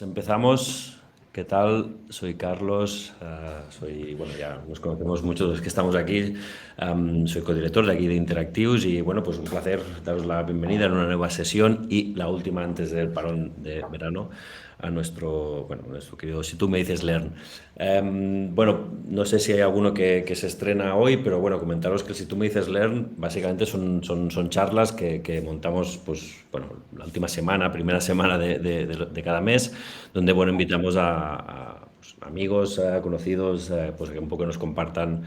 Pues empezamos. ¿Qué tal? Soy Carlos, bueno, ya nos conocemos muchos de los que estamos aquí. Soy codirector de aquí de Interactius y bueno, pues un placer daros la bienvenida en una nueva sesión y la última antes del parón de verano a nuestro querido Si tú me dices Learn. Bueno, no sé si hay alguno que se estrena hoy, pero bueno, comentaros que el Si tú me dices Learn básicamente son charlas que montamos, pues bueno, la última semana, primera semana de cada mes, donde bueno, invitamos pues, amigos, conocidos, pues que un poco nos compartan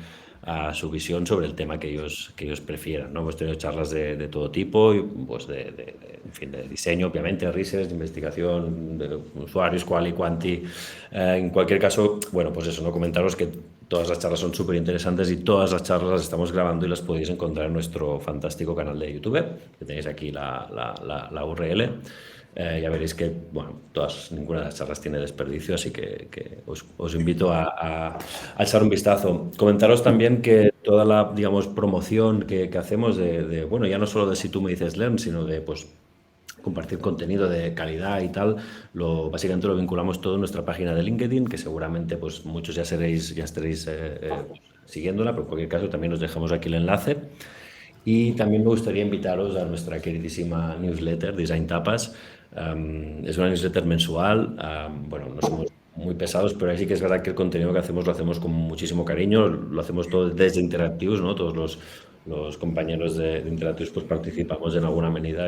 su visión sobre el tema que ellos prefieran, ¿no? Hemos tenido charlas de todo tipo, y, pues en fin, de diseño, obviamente, research, de investigación, de usuarios, cuál y cuanti. En cualquier caso, bueno, pues eso, no comentaros que todas las charlas son súper interesantes y todas las charlas las estamos grabando y las podéis encontrar en nuestro fantástico canal de YouTube, que tenéis aquí la URL. Ya veréis que, bueno, ninguna de las charlas tiene desperdicio, así que os invito a echar un vistazo. Comentaros también que toda la, digamos, promoción que hacemos bueno, ya no solo de Si tú me dices Learn, sino de, pues, compartir contenido de calidad y tal, básicamente lo vinculamos todo en nuestra página de LinkedIn, que seguramente pues muchos ya estaréis siguiéndola, pero en cualquier caso también os dejamos aquí el enlace. Y también me gustaría invitaros a nuestra queridísima newsletter, Design Tapas. Es una newsletter mensual. Bueno, no somos muy pesados, pero ahí sí que es verdad que el contenido que hacemos lo hacemos con muchísimo cariño. Lo hacemos todo desde Interactius, ¿no? Todos los compañeros de Interactius pues participamos en alguna medida,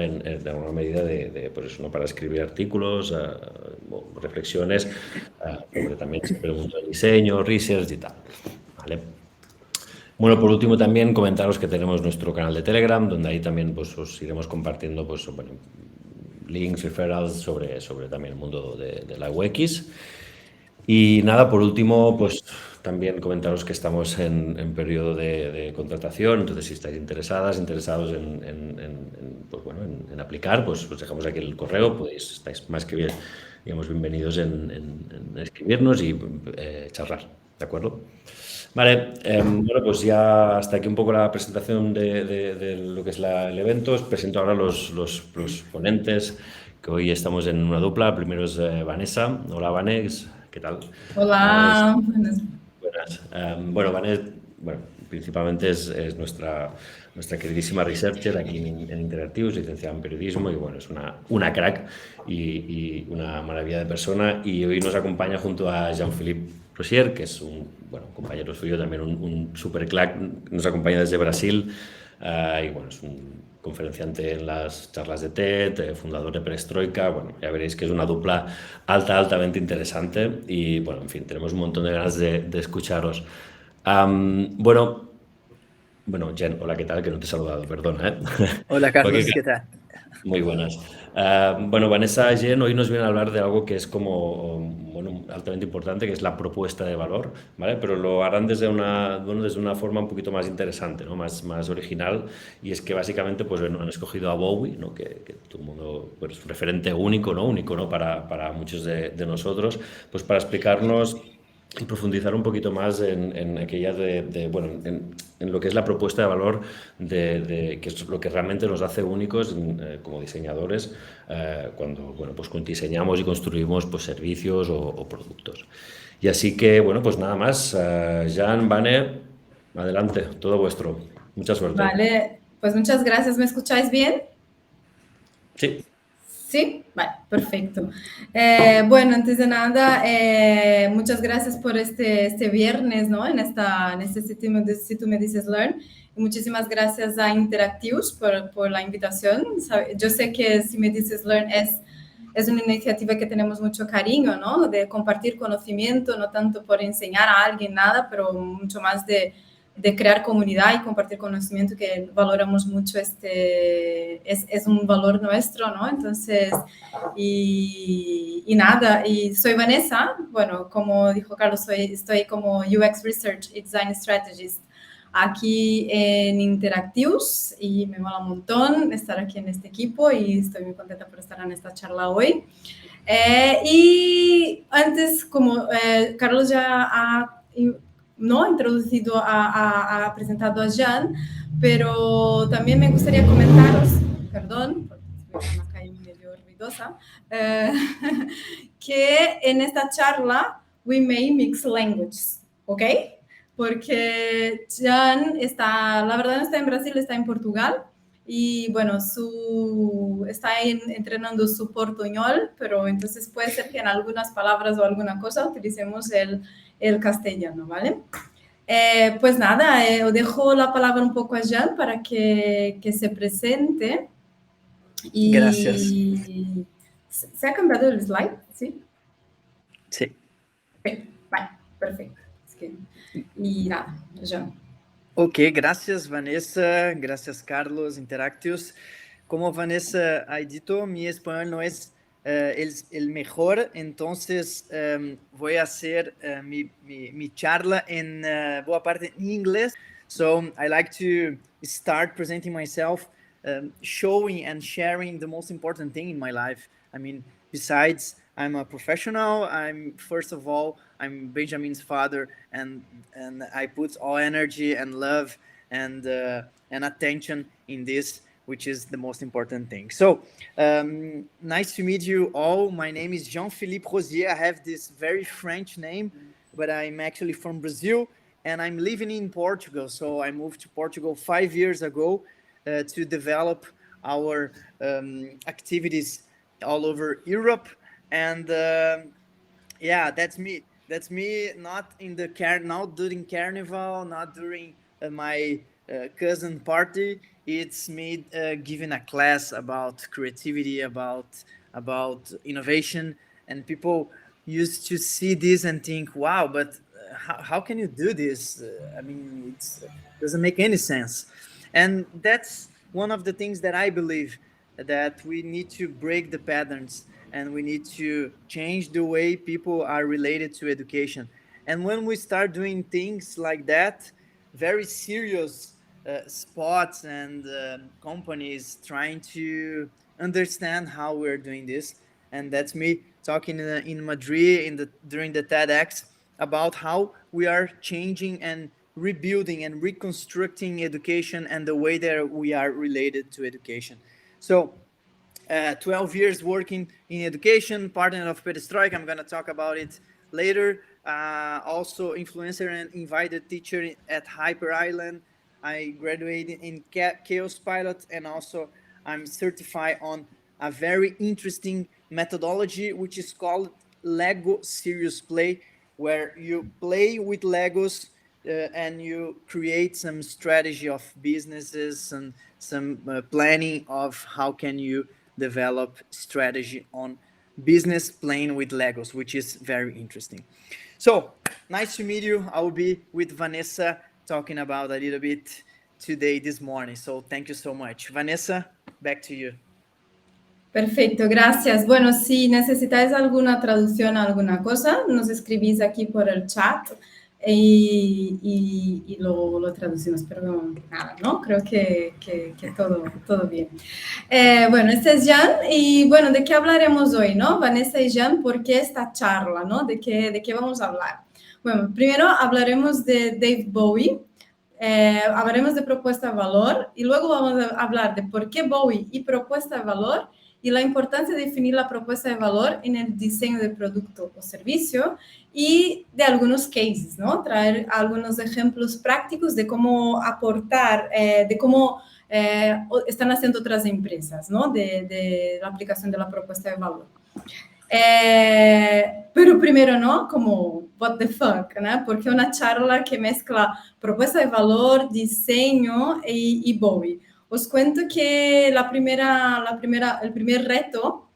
pues eso, ¿no? Para escribir artículos, reflexiones, sobre también siempre el mundo del diseño, research y tal. ¿Vale? Bueno, por último también comentaros que tenemos nuestro canal de Telegram, donde ahí también pues, os iremos compartiendo pues, bueno, links, referrals sobre también el mundo de la UX. Y nada, por último, pues también comentaros que estamos en periodo de contratación, entonces si estáis interesados pues, bueno, en aplicar, pues os dejamos aquí el correo, estáis más que bien, digamos, bienvenidos en escribirnos y charlar, ¿de acuerdo? Vale, bueno, pues ya hasta aquí un poco la presentación de lo que es el evento. Os presento ahora los ponentes, que hoy estamos en una dupla. Primero es Vanessa. Hola, Vanessa, ¿qué tal? Hola, Buenas. Bueno, Vanessa, bueno, principalmente es nuestra queridísima researcher aquí en Interactius, licenciada en periodismo y bueno, es una crack y una maravilla de persona. Y hoy nos acompaña junto a Jean-Philippe Rosier, que es un compañero suyo, también un super crack, nos acompaña desde Brasil y bueno, es un conferenciante en las charlas de TED, fundador de Perestroika. Bueno, ya veréis que es una dupla altamente interesante y bueno, en fin, tenemos un montón de ganas de escucharos. Bueno, Jen, hola, ¿qué tal? Que no te he saludado, perdona, ¿eh? Hola Cualquier Carlos, ¿qué tal? Muy buenas. Bueno, Vanessa y Jen hoy nos vienen a hablar de algo que es como, bueno, altamente importante, que es la propuesta de valor, ¿vale? Pero lo harán desde una forma un poquito más interesante, ¿no? Más original, y es que básicamente, pues bueno, han escogido a Bowie, ¿no? Que todo el mundo, pues referente único, ¿no? Único, ¿no? Para muchos de nosotros, pues para explicarnos y profundizar un poquito más en aquella bueno, en lo que es la propuesta de valor que es lo que realmente nos hace únicos como diseñadores cuando, bueno, pues diseñamos y construimos pues servicios o productos. Y así que, bueno, pues nada más. Jan, Vane, adelante, todo vuestro. Mucha suerte. vale, pues muchas gracias. ¿Me escucháis bien? Sí. Sí, vale, perfecto. Bueno, antes de nada, muchas gracias por este viernes, ¿no? En este Si tú me dices Learn. Y muchísimas gracias a Interactius por la invitación. Yo sé que Si me dices Learn es una iniciativa que tenemos mucho cariño, ¿no? De compartir conocimiento, no tanto por enseñar a alguien nada, pero mucho más de crear comunidad y compartir conocimiento, que valoramos mucho es un valor nuestro, ¿no? Entonces, y nada, y soy Vanessa, bueno, como dijo Carlos, estoy como UX Research y Design Strategist aquí en Interactius y me mola un montón estar aquí en este equipo y estoy muy contenta por estar en esta charla hoy. Y antes, como Carlos ya ha no introducido, ha presentado a Jan, pero también me gustaría comentaros, perdón, porque es una calle medio ruidosa, que en esta charla we may mix languages, ¿ok? Porque Jan está, la verdad no está en Brasil, está en Portugal, y bueno, está entrenando su portuñol, pero entonces puede ser que en algunas palabras o alguna cosa utilicemos el castellano, ¿vale? Pues nada, os dejo la palabra un poco a Jan para que se presente. Gracias. Y ¿se ha cambiado el slide? ¿Sí? Sí. Vale, perfecto. Y nada, Jan. Ok, gracias Vanessa, gracias Carlos, Interactius. Como Vanessa ha dicho, mi español no es el mejor, entonces voy a hacer mi charla en boa parte en inglés. So I like to start presenting myself, showing and sharing the most important thing in my life. I mean, besides I'm a professional, first of all, I'm Benjamin's father, and I put all energy and love and attention in this, which is the most important thing. So nice to meet you all. My name is Jean-Philippe Rosier. I have this very French name, but I'm actually from Brazil, and I'm living in Portugal. So I moved to Portugal 5 years ago to develop our activities all over Europe. And yeah, that's me. That's me. Not in the not during Carnival, not during my cousin party. It's me giving a class about creativity, about innovation, and people used to see this and think, "Wow, but how can you do this? I mean, it doesn't make any sense." And that's one of the things that I believe, that we need to break the patterns, and we need to change the way people are related to education. And when we start doing things like that, very serious spots and companies trying to understand how we're doing this. And that's me talking in Madrid during the TEDx about how we are changing and rebuilding and reconstructing education and the way that we are related to education. So 12 years working in education, partner of Perestroika. I'm going to talk about it later. Also influencer and invited teacher at Hyper Island. I graduated in Chaos Pilot, and also I'm certified on a very interesting methodology, which is called Lego Serious Play, where you play with Legos and you create some strategy of businesses and some planning of how can you develop strategy on business playing with Legos, which is very interesting. So nice to meet you. I will be with Vanessa talking about a little bit today, this morning. So thank you so much. Vanessa, back to you. Perfecto, gracias. Bueno, si necesitáis alguna traducción a alguna cosa, nos escribís aquí por el chat y lo traducimos, pero nada, ¿no? Creo que todo bien. Bueno, este es Jan, y bueno, ¿de qué hablaremos hoy, no? Vanessa y Jan, ¿por qué esta charla, no? ¿De qué vamos a hablar? Bueno, primero hablaremos de David Bowie, hablaremos de propuesta de valor, y luego vamos a hablar de por qué Bowie y propuesta de valor, y la importancia de definir la propuesta de valor en el diseño de producto o servicio, y de algunos cases, ¿no? Traer algunos ejemplos prácticos de cómo aportar, de cómo están haciendo otras empresas, ¿no? De la aplicación de la propuesta de valor. Pero primero, ¿no? Como, what the fuck, ¿no? Porque una charla que mezcla propuesta de valor, diseño y Bowie. Os cuento que el primer reto,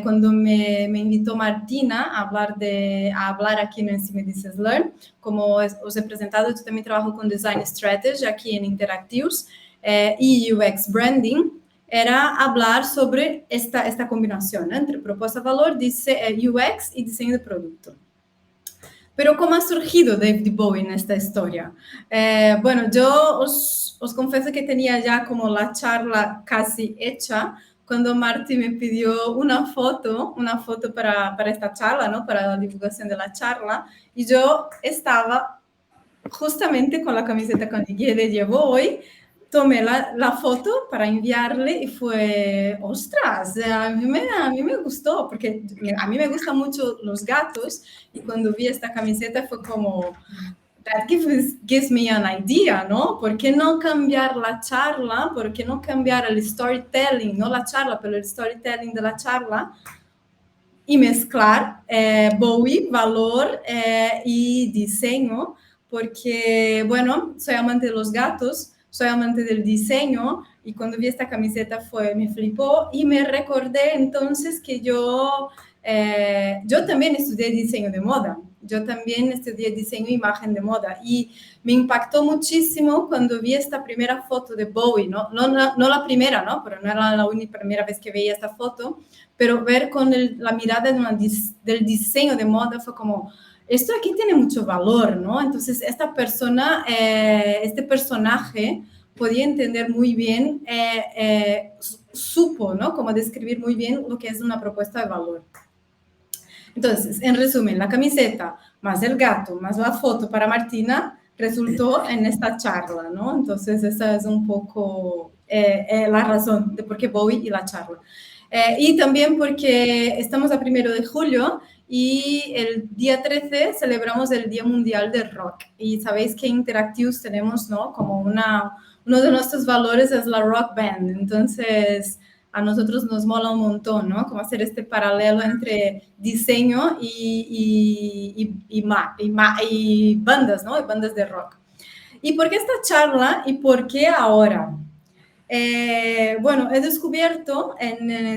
cuando me invitó Martina a hablar aquí en Encima Dices Learn, como os he presentado, yo también trabajo con Design Strategist aquí en Interactius y UX Branding, era hablar sobre esta combinación, ¿no? Entre propuesta de valor, UX y diseño de producto. Pero ¿cómo ha surgido David Bowie en esta historia? Bueno, yo os confieso que tenía ya como la charla casi hecha cuando Marty me pidió una foto para esta charla, ¿no? Para la divulgación de la charla, y yo estaba justamente con la camiseta con de Bowie, tomé la foto para enviarle y fue, ostras, a mí me gustó, porque a mí me gustan mucho los gatos y cuando vi esta camiseta fue como, that gives me an idea, ¿no? ¿Por qué no cambiar la charla? ¿Por qué no cambiar el storytelling? No la charla, pero el storytelling de la charla y mezclar Bowie, valor y diseño, porque, bueno, soy amante de los gatos, soy amante del diseño y cuando vi esta camiseta me flipó y me recordé entonces que yo también estudié diseño de moda. Yo también estudié diseño e imagen de moda y me impactó muchísimo cuando vi esta primera foto de Bowie, no la primera, ¿no? Pero no era la única primera vez que veía esta foto, pero ver con la mirada del diseño de moda fue como, esto aquí tiene mucho valor, ¿no? Entonces esta persona, este personaje podía entender muy bien, supo, ¿no? Cómo describir muy bien lo que es una propuesta de valor. Entonces, en resumen, la camiseta más el gato más la foto para Martina resultó en esta charla, ¿no? Entonces, esa es un poco la razón de por qué Bowie y la charla. Y también porque estamos a 1 de julio y el día 13 celebramos el Día Mundial del Rock. Y sabéis que en Interactius tenemos, ¿no? Como uno de nuestros valores es la rock band. Entonces, a nosotros nos mola un montón, ¿no? Como hacer este paralelo entre diseño y bandas, ¿no? Y bandas de rock. ¿Y por qué esta charla y por qué ahora? Bueno, he descubierto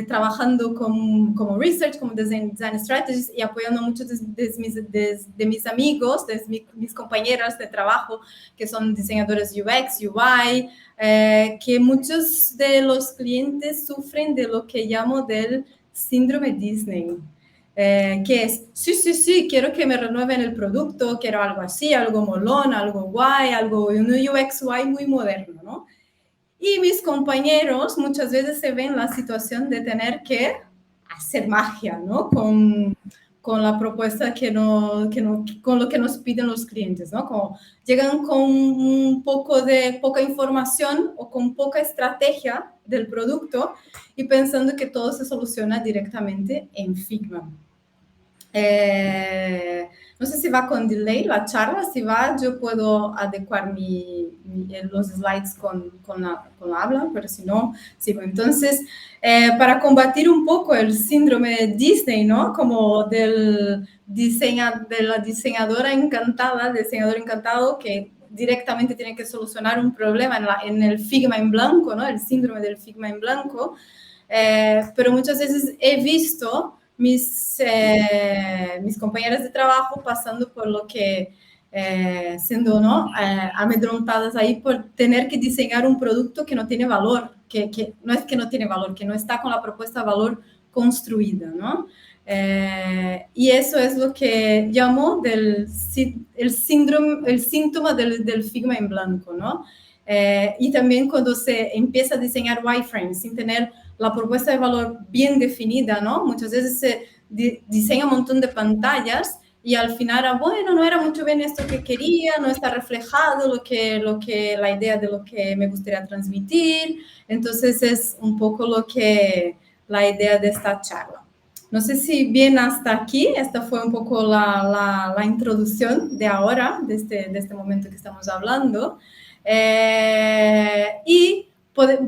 trabajando como research, como design strategist y apoyando a muchos de mis amigos, de mis compañeras de trabajo que son diseñadores UX, UI, que muchos de los clientes sufren de lo que llamo del síndrome Disney. Que es, sí, quiero que me renueven el producto, quiero algo así, algo molón, algo guay, un UX guay muy moderno, ¿no? Y mis compañeros muchas veces se ven en la situación de tener que hacer magia, ¿no? Con la propuesta con lo que nos piden los clientes, ¿no? Como llegan con un poco de poca información o con poca estrategia del producto y pensando que todo se soluciona directamente en Figma. No sé si va con delay la charla, si va yo puedo adecuar los slides con la habla, pero si no, sigo. Entonces, para combatir un poco el síndrome de Disney, ¿no? Como de la diseñadora encantada, diseñador encantado que directamente tiene que solucionar un problema en el Figma en blanco, ¿no? El síndrome del Figma en blanco. Pero muchas veces he visto mis compañeras de trabajo pasando por lo que, siendo, ¿no? Amedrontadas ahí por tener que diseñar un producto que no tiene valor, que no es que no tiene valor, que no está con la propuesta de valor construida, ¿no? Y eso es lo que llamo el síntoma del Figma en blanco, ¿no? Y también cuando se empieza a diseñar wireframes sin tener la propuesta de valor bien definida, ¿no? Muchas veces se diseña un montón de pantallas y al final, bueno, no era mucho bien esto que quería, no está reflejado la idea de lo que me gustaría transmitir. Entonces es un poco la idea de esta charla. No sé si bien hasta aquí, esta fue un poco la introducción de ahora, de este momento que estamos hablando. Y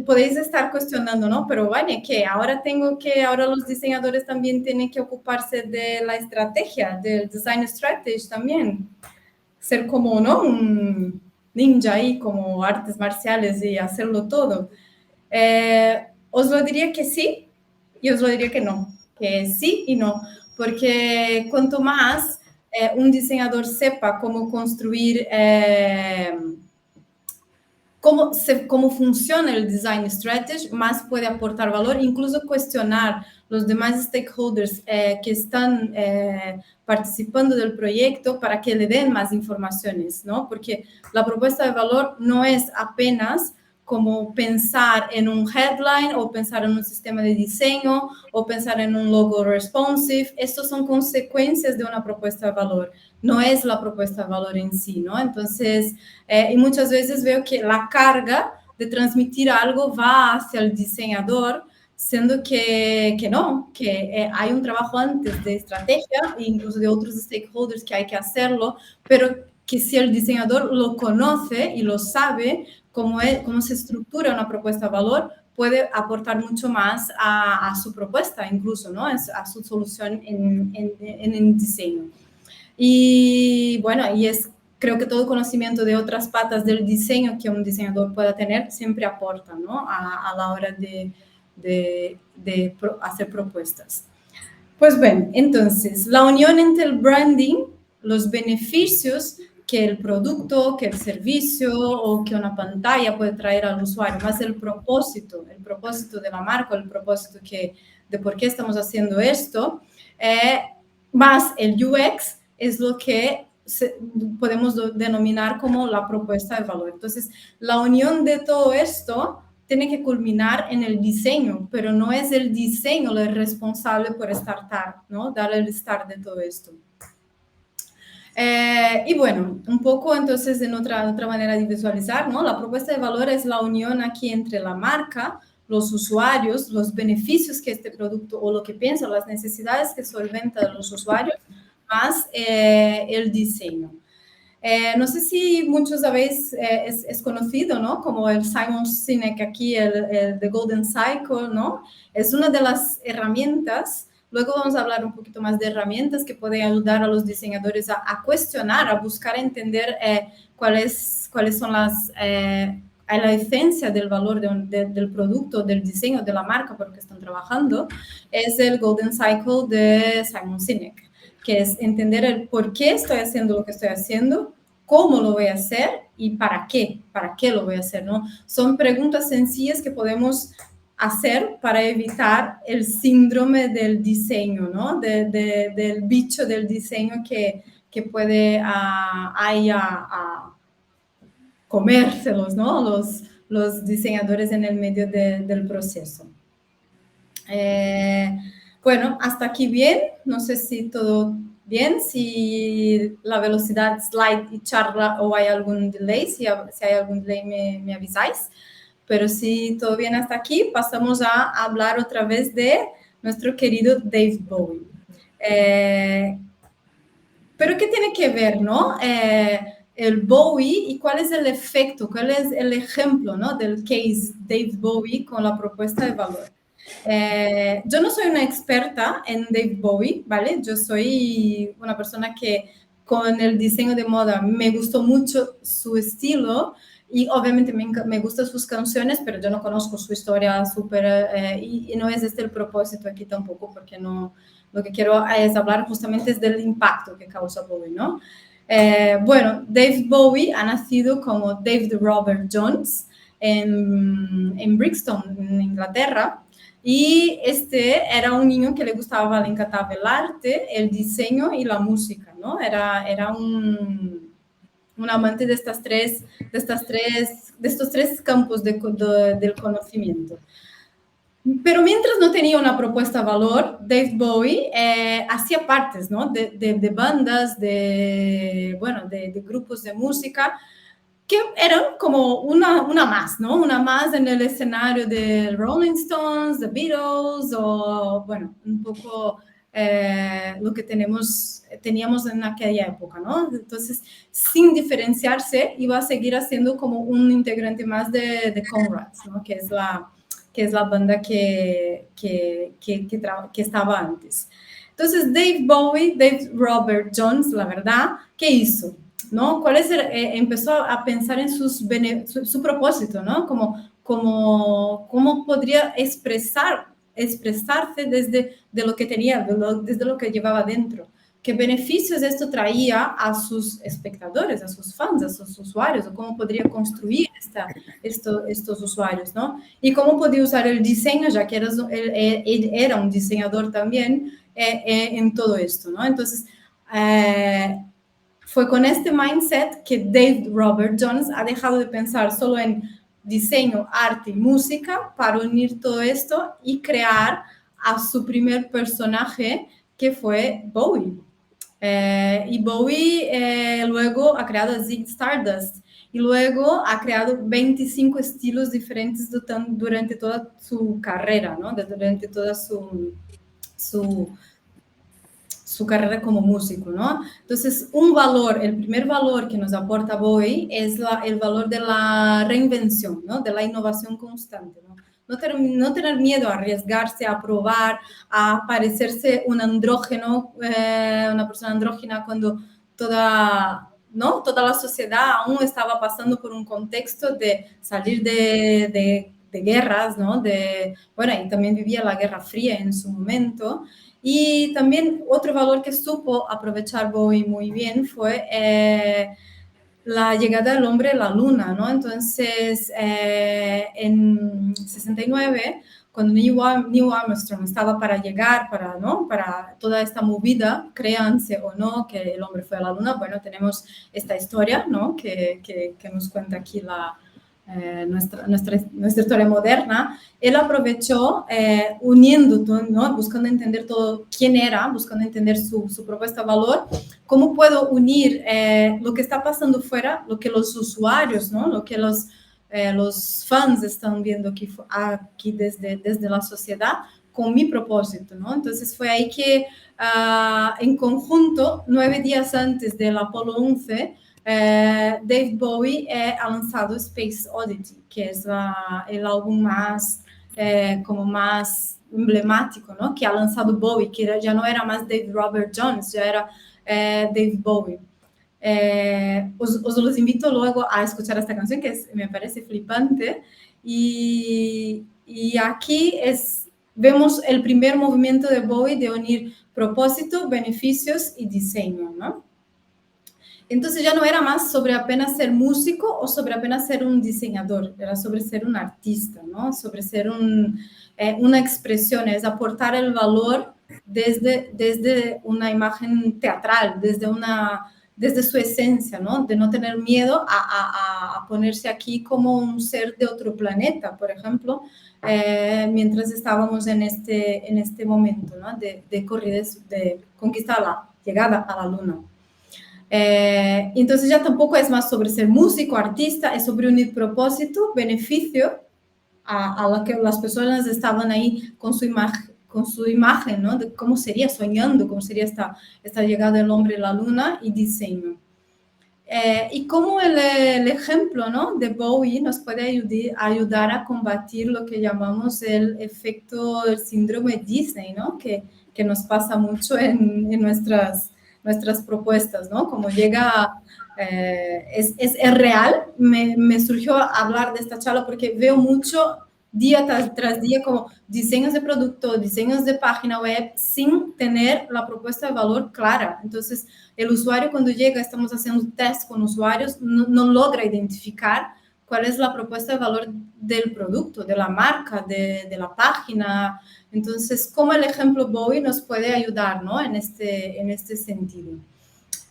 podéis estar cuestionando, ¿no? Pero vale, que ahora los diseñadores también tienen que ocuparse de la estrategia, del design strategist también. Ser como, ¿no? Un ninja ahí, como artes marciales y hacerlo todo. Os lo diría que sí y os lo diría que no. Que sí y no. Porque cuanto más un diseñador sepa cómo construir... Cómo funciona el design strategy, más puede aportar valor, incluso cuestionar los demás stakeholders que están participando del proyecto para que le den más informaciones, ¿no? Porque la propuesta de valor no es apenas como pensar en un headline o pensar en un sistema de diseño o pensar en un logo responsive. Estos son consecuencias de una propuesta de valor, no es la propuesta de valor en sí, ¿no? Entonces, y muchas veces veo que la carga de transmitir algo va hacia el diseñador, siendo que no, que hay un trabajo antes de estrategia e incluso de otros stakeholders que hay que hacerlo, pero que si el diseñador lo conoce y lo sabe, cómo se estructura una propuesta de valor, puede aportar mucho más a su propuesta, incluso, ¿no? A su solución en el diseño. Y bueno, creo que todo conocimiento de otras patas del diseño que un diseñador pueda tener siempre aporta, ¿no? A la hora de hacer propuestas. Pues bien, entonces, la unión entre el branding, los beneficios que el producto, que el servicio o que una pantalla puede traer al usuario, más el propósito de la marca, el propósito de por qué estamos haciendo esto, más el UX es lo que podemos denominar como la propuesta de valor. Entonces, la unión de todo esto tiene que culminar en el diseño, pero no es el diseño el responsable por startar, ¿no? Dar el start de todo esto. Y bueno, un poco entonces en otra manera de visualizar, ¿no? La propuesta de valor es la unión aquí entre la marca, los usuarios, los beneficios que este producto o lo que piensan, las necesidades que solventan los usuarios, más el diseño. No sé si muchos sabéis, es conocido, ¿no? Como el Simon Sinek aquí, el The Golden Cycle, ¿no? Es una de las herramientas. Luego vamos a hablar un poquito más de herramientas que pueden ayudar a los diseñadores a cuestionar, a buscar entender cuáles son la esencia del valor del producto, del diseño, de la marca por la que están trabajando. Es el Golden Cycle de Simon Sinek, que es entender el por qué estoy haciendo lo que estoy haciendo, cómo lo voy a hacer y para qué lo voy a hacer, ¿no? Son preguntas sencillas que podemos hacer para evitar el síndrome del diseño, ¿no? Del bicho del diseño que puede comérselos, ¿no? Los diseñadores en el medio del proceso. Bueno, hasta aquí bien. No sé si todo bien, si la velocidad slide y charla o hay algún delay. Si hay algún delay me avisáis. Pero si todo bien hasta aquí, pasamos a hablar otra vez de nuestro querido David Bowie. Pero ¿qué tiene que ver, no? El Bowie y cuál es el efecto, cuál es el ejemplo, ¿no? Del case David Bowie con la propuesta de valor. Yo no soy una experta en David Bowie, ¿vale? Yo soy una persona que con el diseño de moda me gustó mucho su estilo y obviamente me gustan sus canciones, pero yo no conozco su historia súper y no es este el propósito aquí tampoco, porque no, lo que quiero es hablar justamente es del impacto que causa Bowie, ¿no? Bueno, David Bowie ha nacido como David Robert Jones en Brixton, en Inglaterra. Y era un niño que le encantaba el arte, el diseño y la música, ¿no? Era un amante de estos tres campos del conocimiento. Pero mientras no tenía una propuesta de valor, David Bowie hacía partes, ¿no? de bandas, de grupos de música, que eran como una más, ¿no? Una más en el escenario de Rolling Stones, The Beatles, o, bueno, un poco lo que teníamos en aquella época, ¿no? Entonces, sin diferenciarse, iba a seguir haciendo como un integrante más de Conrads, ¿no? Que es la banda que estaba antes. Entonces, David Robert Jones, la verdad, ¿qué hizo? ¿No? Empezó a pensar en su propósito, ¿no? Cómo podría expresarse desde lo que tenía, desde lo que llevaba dentro. ¿Qué beneficios esto traía a sus espectadores, a sus fans, a sus usuarios? O cómo podría construir estos usuarios, ¿no? Y cómo podía usar el diseño, ya que él era un diseñador también, en todo esto, ¿no? Entonces, fue con este mindset que David Robert Jones ha dejado de pensar solo en diseño, arte y música para unir todo esto y crear a su primer personaje, que fue Bowie. Y Bowie luego ha creado Zig Stardust. y luego ha creado 25 estilos diferentes durante toda su carrera, ¿no? Durante toda su carrera como músico, ¿no? Entonces, el primer valor que nos aporta Bowie es el valor de la reinvención, ¿no? De la innovación constante, ¿no? No tener miedo a arriesgarse, a probar, a parecerse un andrógeno, una persona andrógina cuando toda la sociedad aún estaba pasando por un contexto de salir de guerras, ¿no? Y también vivía la Guerra Fría en su momento. Y también otro valor que supo aprovechar Bowie muy bien fue la llegada del hombre a la luna, ¿no? Entonces, en 69, cuando Neil Armstrong estaba para llegar, para toda esta movida, créanse o no que el hombre fue a la luna, bueno, tenemos esta historia, ¿no? Que nos cuenta aquí nuestra historia moderna. Él aprovechó uniendo, ¿no? Buscando entender todo quién era, buscando entender su propuesta de valor, cómo puedo unir lo que está pasando fuera, lo que los usuarios, ¿no? Lo que los fans están viendo aquí desde la sociedad, con mi propósito, ¿no? Entonces fue ahí que en conjunto, 9 días antes del Apolo 11, David Bowie ha lanzado Space Oddity, que es el álbum más emblemático, ¿no? Que ha lanzado Bowie, que ya no era más David Robert Jones, ya era David Bowie. Os los invito luego a escuchar esta canción, que me parece flipante, y aquí vemos el primer movimiento de Bowie de unir propósito, beneficios y diseño, ¿no? Entonces ya no era más sobre apenas ser músico o sobre apenas ser un diseñador, era sobre ser un artista, ¿no? Sobre ser una expresión, es aportar el valor desde una imagen teatral, desde su esencia, ¿no? De no tener miedo a ponerse aquí como un ser de otro planeta, por ejemplo, mientras estábamos en este momento, ¿no? De corridas, de conquistar la llegada a la luna. Entonces ya tampoco es más sobre ser músico, artista, es sobre unir propósito, beneficio a lo que las personas estaban ahí con su imagen, ¿no? De cómo sería soñando, cómo sería esta llegada del hombre a la luna, y diseño. Y cómo el ejemplo, ¿no? De Bowie nos puede ayudar a combatir lo que llamamos el síndrome Disney, ¿no? Que nos pasa mucho en nuestras propuestas, ¿no? Como llega, es real. Me surgió hablar de esta charla porque veo mucho día tras día como diseños de producto, diseños de página web sin tener la propuesta de valor clara. Entonces, el usuario cuando llega, estamos haciendo test con usuarios, no logra identificar cuál es la propuesta de valor del producto, de la marca, de la página. Entonces, ¿cómo el ejemplo Bowie nos puede ayudar, ¿no? en este sentido?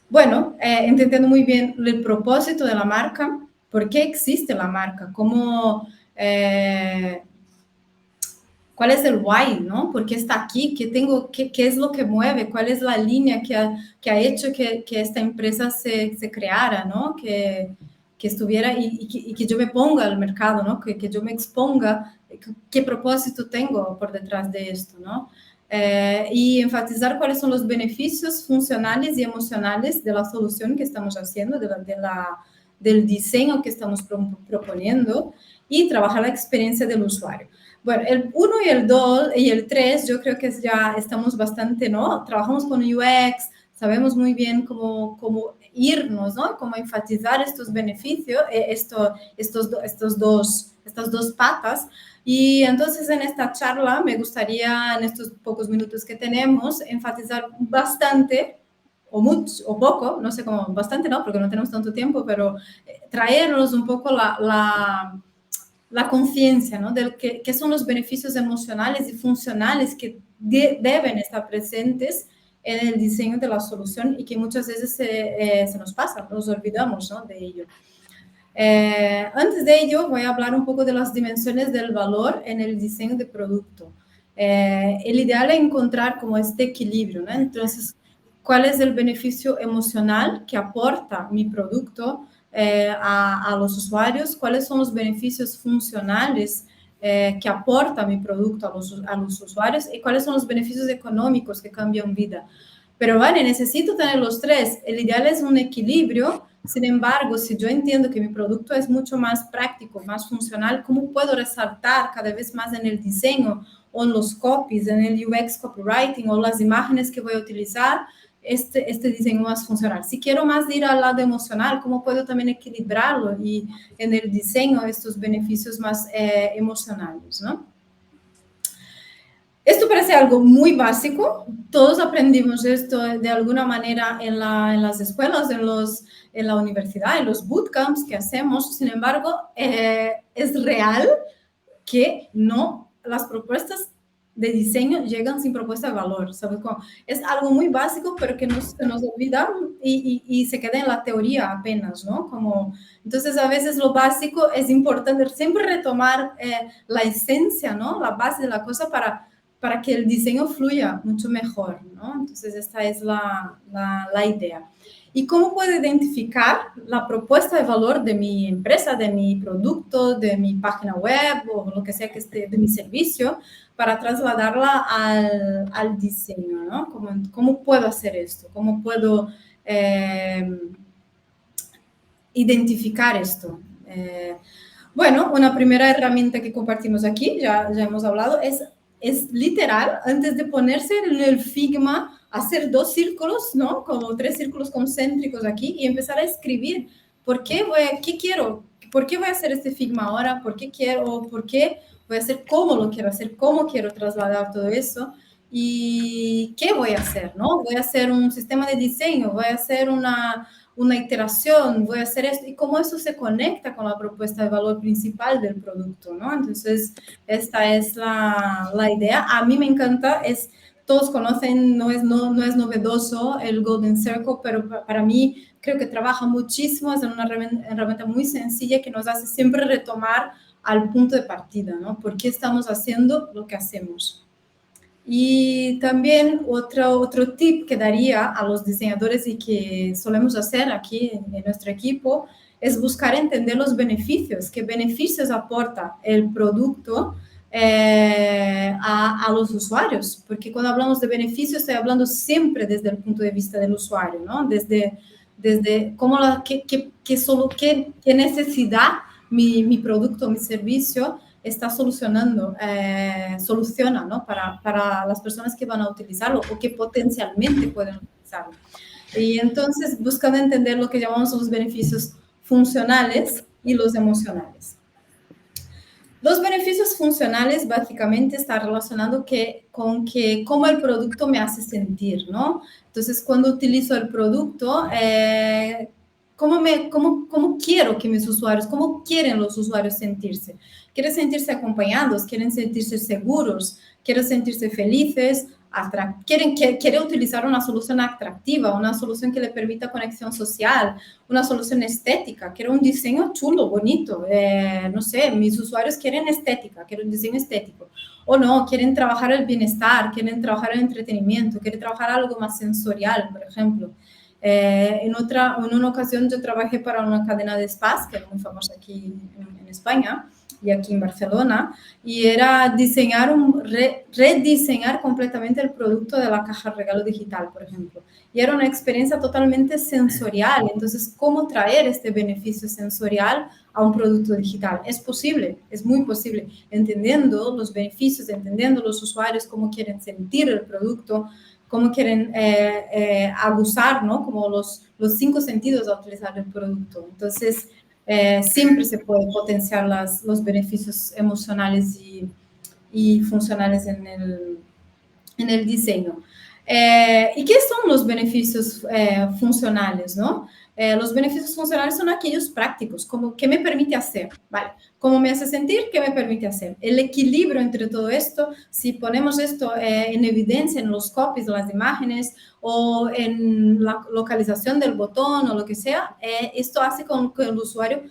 Bueno, entendiendo muy bien el propósito de la marca, por qué existe la marca, cuál es el why, ¿no? ¿Por qué está aquí? ¿Qué es lo que mueve? ¿Cuál es la línea que ha hecho que esta empresa se creara, ¿no? Que estuviera y que yo me ponga al mercado, ¿no? Que yo me exponga, qué propósito tengo por detrás de esto, ¿no? Y enfatizar cuáles son los beneficios funcionales y emocionales de la solución que estamos haciendo, del diseño que estamos proponiendo, y trabajar la experiencia del usuario. Bueno, el 1 y el 2 y el 3, yo creo que ya estamos bastante, ¿no? Trabajamos con UX, sabemos muy bien cómo irnos, ¿no? Cómo enfatizar estos beneficios, estas dos patas. Y entonces en esta charla me gustaría, en estos pocos minutos que tenemos, enfatizar bastante, o mucho, o poco, no sé cómo, bastante no, porque no tenemos tanto tiempo, pero traernos un poco la conciencia, ¿no? De qué son los beneficios emocionales y funcionales que deben estar presentes en el diseño de la solución y que muchas veces se nos pasa, nos olvidamos, ¿no? de ello. Antes de ello, voy a hablar un poco de las dimensiones del valor en el diseño de producto. El ideal es encontrar como este equilibrio, ¿no? Entonces, ¿cuál es el beneficio emocional que aporta mi producto a los usuarios cuáles son los beneficios funcionales que aporta mi producto a los usuarios y cuáles son los beneficios económicos que cambian vida. Pero vale, necesito tener los tres. El ideal es un equilibrio. Sin embargo, si yo entiendo que mi producto es mucho más práctico, más funcional, ¿cómo puedo resaltar cada vez más en el diseño o en los copies, en el UX copywriting o las imágenes que voy a utilizar este diseño más funcional? Si quiero más ir al lado emocional, ¿cómo puedo también equilibrarlo y en el diseño estos beneficios más emocionales, ¿no? Esto parece algo muy básico. Todos aprendimos esto de alguna manera en las escuelas, en la universidad, en los bootcamps que hacemos. Sin embargo, es real que no las propuestas de diseño llegan sin propuesta de valor, ¿sabes? Es algo muy básico, pero que se nos olvida y se queda en la teoría apenas, ¿no? Entonces, a veces lo básico es importante siempre retomar la esencia, ¿no? La base de la cosa para que el diseño fluya mucho mejor, ¿no? Entonces, esta es la idea. ¿Y cómo puedo identificar la propuesta de valor de mi empresa, de mi producto, de mi página web o lo que sea que esté, de mi servicio, para trasladarla al diseño, ¿no? ¿Cómo puedo hacer esto? ¿Cómo puedo identificar esto? Bueno, una primera herramienta que compartimos aquí, ya hemos hablado, es literal, antes de ponerse en el Figma, hacer 2 círculos, ¿no? Como 3 círculos concéntricos aquí y empezar a escribir. ¿Qué quiero? ¿Por qué voy a hacer este Figma ahora? ¿Por qué quiero? ¿Por qué voy a hacer? ¿Cómo lo quiero hacer? ¿Cómo quiero trasladar todo eso? ¿Y qué voy a hacer? ¿No? Voy a hacer un sistema de diseño, voy a hacer una iteración, voy a hacer esto, y cómo eso se conecta con la propuesta de valor principal del producto, ¿no? Entonces, esta es la idea. A mí me encanta, todos conocen, no es novedoso el Golden Circle, pero para mí creo que trabaja muchísimo, es una herramienta muy sencilla que nos hace siempre retomar al punto de partida, ¿no? ¿Por qué estamos haciendo lo que hacemos? Y también otro tip que daría a los diseñadores y que solemos hacer aquí en nuestro equipo es buscar entender los beneficios, qué beneficios aporta el producto a los usuarios, porque cuando hablamos de beneficios estoy hablando siempre desde el punto de vista del usuario, ¿no? Desde cómo qué necesidad mi producto, mi servicio está soluciona, ¿no? Para las personas que van a utilizarlo o que potencialmente pueden utilizarlo. Y entonces buscando entender lo que llamamos los beneficios funcionales y los emocionales. Los beneficios funcionales básicamente están relacionados con cómo el producto me hace sentir, ¿no? Entonces, cuando utilizo el producto, ¿cómo quiero que mis usuarios, cómo quieren los usuarios sentirse? ¿Quieren sentirse acompañados? ¿Quieren sentirse seguros? ¿Quieren sentirse felices? Quieren utilizar una solución atractiva, una solución que le permita conexión social, una solución estética, quiero un diseño chulo, bonito, no sé, mis usuarios quieren estética, quieren un diseño estético, o no, quieren trabajar el bienestar, quieren trabajar el entretenimiento, quieren trabajar algo más sensorial, por ejemplo. En una ocasión yo trabajé para una cadena de spas, que es muy famosa aquí en España, y aquí en Barcelona, y era rediseñar completamente el producto de la caja regalo digital, por ejemplo. Y era una experiencia totalmente sensorial. Entonces, ¿cómo traer este beneficio sensorial a un producto digital? Es posible, es muy posible, entendiendo los beneficios, entendiendo los usuarios, cómo quieren sentir el producto, cómo quieren abusar, ¿no? Como los 5 sentidos a utilizar el producto. Entonces, siempre se puede potenciar los beneficios emocionales y funcionales en el diseño. ¿Y qué son los beneficios funcionales, no? Los beneficios funcionales son aquellos prácticos, como ¿qué me permite hacer? ¿Vale? ¿Cómo me hace sentir? ¿Qué me permite hacer? El equilibrio entre todo esto, si ponemos esto en evidencia en los copies, las imágenes o en la localización del botón o lo que sea, esto hace con que el usuario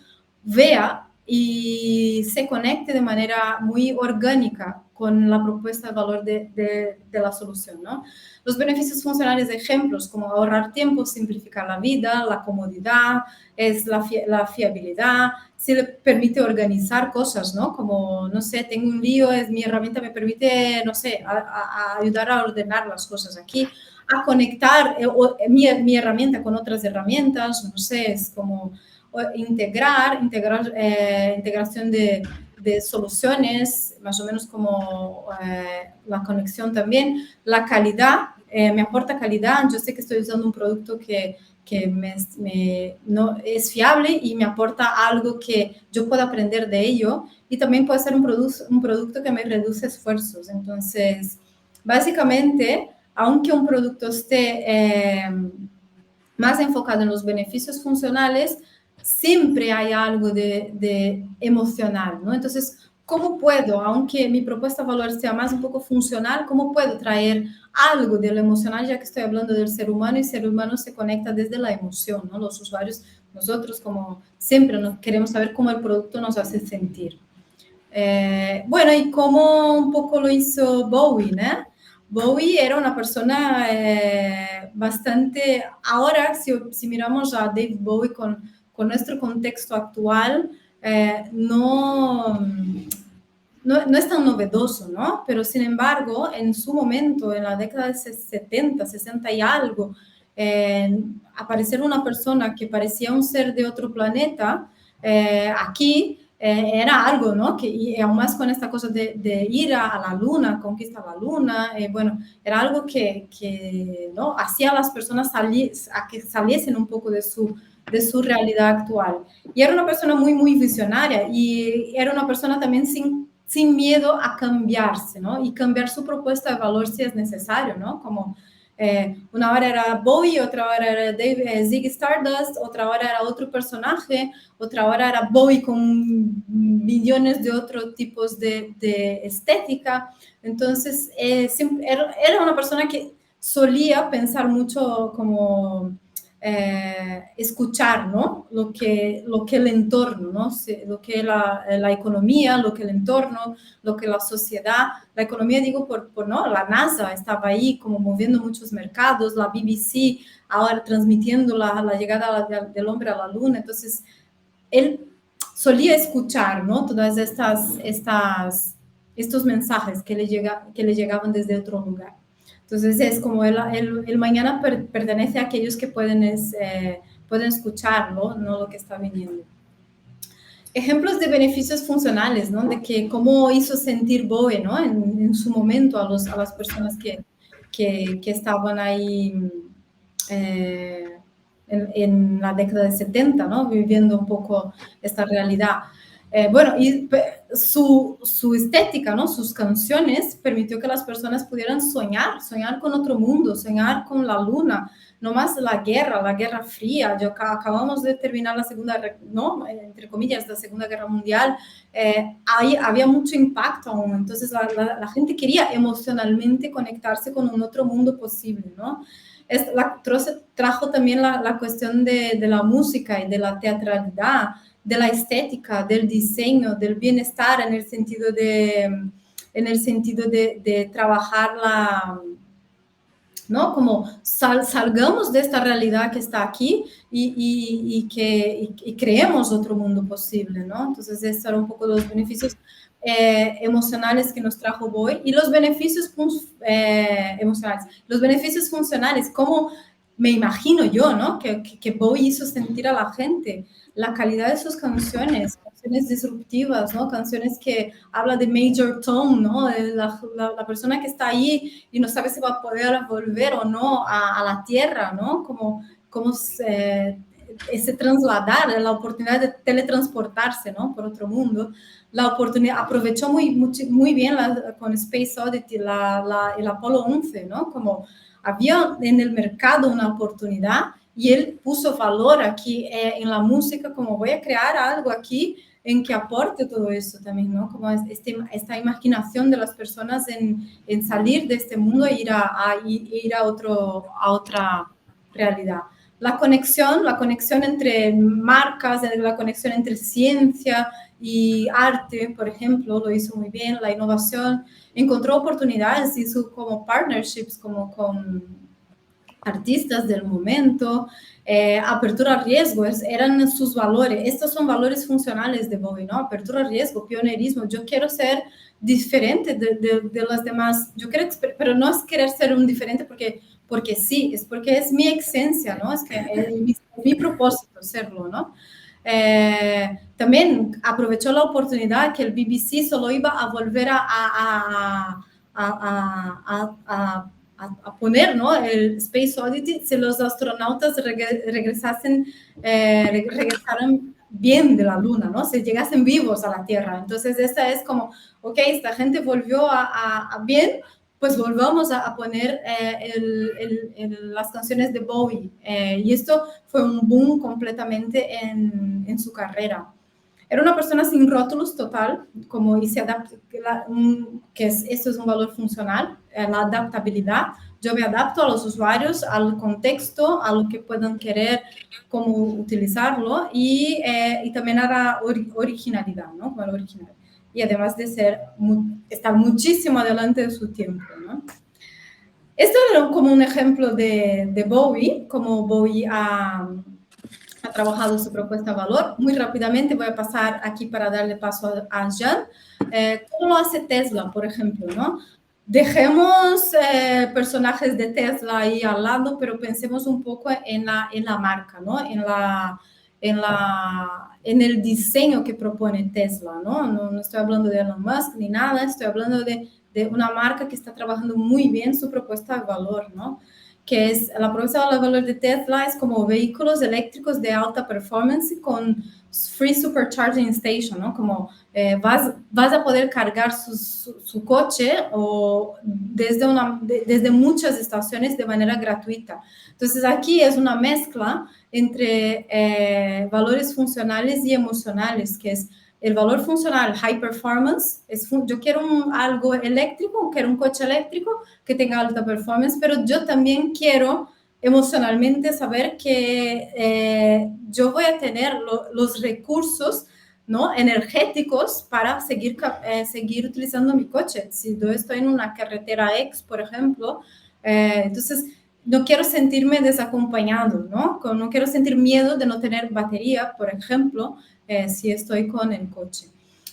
vea y se conecte de manera muy orgánica con la propuesta de valor de la solución, ¿no? Los beneficios funcionales de ejemplos como ahorrar tiempo, simplificar la vida, la comodidad, es la fiabilidad, se le permite organizar cosas, ¿no? Como, no sé, tengo un lío, mi herramienta me permite, no sé, a ayudar a ordenar las cosas aquí, a conectar mi herramienta con otras herramientas, no sé, es como integración de soluciones, más o menos como la conexión también, la calidad, me aporta calidad, yo sé que estoy usando un producto que no, es fiable y me aporta algo que yo pueda aprender de ello, y también puede ser un producto que me reduce esfuerzos. Entonces, básicamente, aunque un producto esté más enfocado en los beneficios funcionales, siempre hay algo de emocional, ¿no? Entonces, ¿cómo puedo, aunque mi propuesta de valor sea más un poco funcional, cómo puedo traer algo de lo emocional, ya que estoy hablando del ser humano, y el ser humano se conecta desde la emoción, ¿no? Los usuarios, nosotros como siempre queremos saber cómo el producto nos hace sentir. Bueno, y cómo un poco lo hizo Bowie, ¿no? Bowie era una persona bastante... Ahora, si miramos a David Bowie con nuestro contexto actual, no es tan novedoso, ¿no? Pero, sin embargo, en su momento, en la década de 70, 60 y algo, aparecer una persona que parecía un ser de otro planeta aquí... era algo, ¿no? Y aún más con esta cosa de ir a la luna, conquistar la luna, bueno, era algo que ¿no? Hacía a las personas que saliesen un poco de su realidad actual. Y era una persona muy, muy visionaria, y era una persona también sin miedo a cambiarse, ¿no? Y cambiar su propuesta de valor si es necesario, ¿no? Como una hora era Bowie, otra hora era Ziggy Stardust, otra hora era otro personaje, otra hora era Bowie con millones de otros tipos de estética. Entonces, era una persona que solía pensar mucho como escuchar, ¿no? Lo que el entorno, ¿no? Lo que la economía, lo que el entorno, lo que la sociedad, la economía digo ¿no? La NASA estaba ahí como moviendo muchos mercados, la BBC ahora transmitiendo la llegada del hombre a la luna. Entonces, él solía escuchar, ¿no? Todas estos mensajes que le llegaban desde otro lugar. Entonces, es como el mañana pertenece a aquellos que pueden escucharlo, no lo que está viniendo. Ejemplos de beneficios funcionales, ¿no? De que cómo hizo sentir Bowie, ¿no? En su momento a las personas que estaban ahí en la década de 70, ¿no? Viviendo un poco esta realidad. Bueno, y su estética, ¿no? Sus canciones permitió que las personas pudieran soñar con otro mundo, soñar con la luna, no más la Guerra Fría. Acabamos de terminar la segunda, ¿no? Entre comillas, la Segunda Guerra Mundial. Ahí había mucho impacto aún, entonces la gente quería emocionalmente conectarse con un otro mundo posible, ¿no? Trajo también la cuestión de la música y de la teatralidad, de la estética, del diseño, del bienestar, en el sentido de trabajar ¿no? Como salgamos de esta realidad que está aquí y creemos otro mundo posible, ¿no? Entonces, estos eran un poco los beneficios emocionales que nos trajo Bowie. Y los beneficios emocionales, los beneficios funcionales, como me imagino yo, ¿no? Que Bowie hizo sentir a la gente, la calidad de sus canciones disruptivas, ¿no? Canciones que hablan de major tone, ¿no? De la persona que está ahí y no sabe si va a poder volver o no a la tierra, ¿no? Como ese trasladar, la oportunidad de teletransportarse, ¿no? Por otro mundo. La oportunidad, aprovechó muy bien con Space Oddity el Apolo 11, ¿no? Como había en el mercado una oportunidad y él puso valor aquí en la música, como voy a crear algo aquí en que aporte todo eso también, ¿no? Como esta imaginación de las personas en salir de este mundo e ir a otra realidad. la conexión entre marcas, la conexión entre ciencia y arte, por ejemplo, lo hizo muy bien, la innovación, encontró oportunidades, hizo como partnerships como con artistas del momento, apertura a riesgos, eran sus valores. Estos son valores funcionales de Bowie, ¿no? Apertura a riesgo, pionerismo. Yo quiero ser diferente de las demás. Yo quiero, pero no es querer ser un diferente porque sí, es porque es mi esencia, ¿no? Es que es mi propósito serlo, ¿no? También aprovechó la oportunidad que el BBC solo iba a volver a poner, ¿no? El Space Oddity si los astronautas regresaran bien de la Luna, ¿no? Si llegasen vivos a la Tierra. Entonces, esta es como, ok, esta gente volvió a bien, pues volvamos a poner las canciones de Bowie. Y esto fue un boom completamente en su carrera. Era una persona sin rótulos total, como y se adapta, esto es un valor funcional, la adaptabilidad. Yo me adapto a los usuarios, al contexto, a lo que puedan querer, cómo utilizarlo, y también a la originalidad, ¿no? Como el original. Y además de estar muchísimo adelante de su tiempo, ¿no? Esto era como un ejemplo de Bowie, como Bowie ha trabajado su propuesta de valor. Muy rápidamente voy a pasar aquí para darle paso a Jean. ¿Cómo lo hace Tesla, por ejemplo, ¿no? Dejemos personajes de Tesla ahí al lado, pero pensemos un poco en la marca, ¿no? En el diseño que propone Tesla, ¿no? No estoy hablando de Elon Musk ni nada, estoy hablando de una marca que está trabajando muy bien su propuesta de valor, ¿no? Que es la propuesta de valor de Tesla, es como vehículos eléctricos de alta performance con free supercharging station, ¿no? Como vas a poder cargar su coche o desde muchas estaciones de manera gratuita. Entonces, aquí es una mezcla entre valores funcionales y emocionales, que es el valor funcional, high performance, yo quiero algo eléctrico, quiero un coche eléctrico que tenga alta performance, pero yo también quiero emocionalmente saber que yo voy a tener los recursos, ¿no? Energéticos para seguir utilizando mi coche. Si yo estoy en una carretera X, por ejemplo, entonces no quiero sentirme desacompañado, ¿no? No quiero sentir miedo de no tener batería, por ejemplo, si estoy con el coche.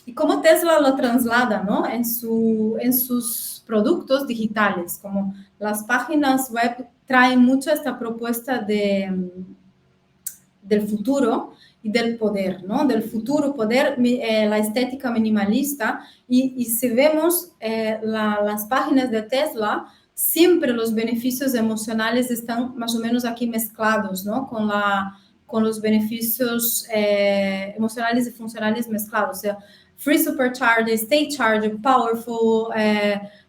Y cómo Tesla lo traslada, ¿no? En sus productos digitales, como las páginas web traen mucho esta propuesta del futuro y del poder, ¿no? Del futuro, poder, la estética minimalista. Y si vemos las páginas de Tesla, siempre los beneficios emocionales están más o menos aquí mezclados, ¿no? Con los beneficios emocionales y funcionales mezclados. O sea, free supercharger, state charger, powerful,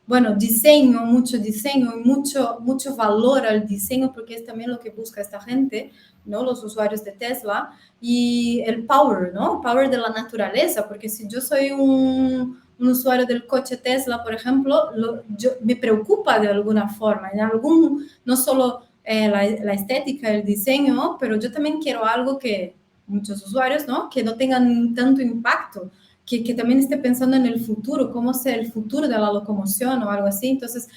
bueno, diseño, mucho diseño y mucho valor al diseño, porque es también lo que busca esta gente, ¿no? Los usuarios de Tesla, y el power, ¿no? Power de la naturaleza, porque si yo soy un usuario del coche Tesla, por ejemplo, me preocupa de alguna forma, no solo la estética, el diseño, pero yo también quiero algo que muchos usuarios, ¿no? Que no tengan tanto impacto, que también esté pensando en el futuro, cómo sea el futuro de la locomoción o algo así. Entonces,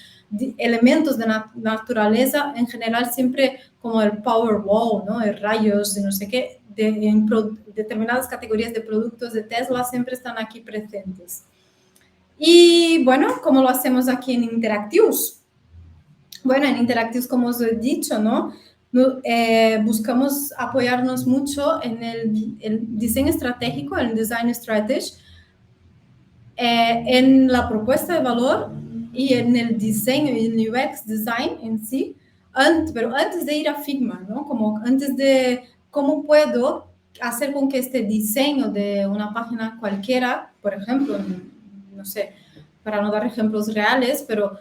elementos de naturaleza en general siempre como el Powerwall, ¿no? El rayos de no sé qué, en determinadas categorías de productos de Tesla siempre están aquí presentes. Y bueno, ¿cómo lo hacemos aquí en Interactius? Bueno, en Interactius, como os he dicho, ¿no? Buscamos apoyarnos mucho en el diseño estratégico, en el Design Strategist, en la propuesta de valor y en el diseño y el UX design en sí, pero antes de ir a Figma, ¿no? Como antes de cómo puedo hacer con que este diseño de una página cualquiera, por ejemplo, no sé, para no dar ejemplos reales, pero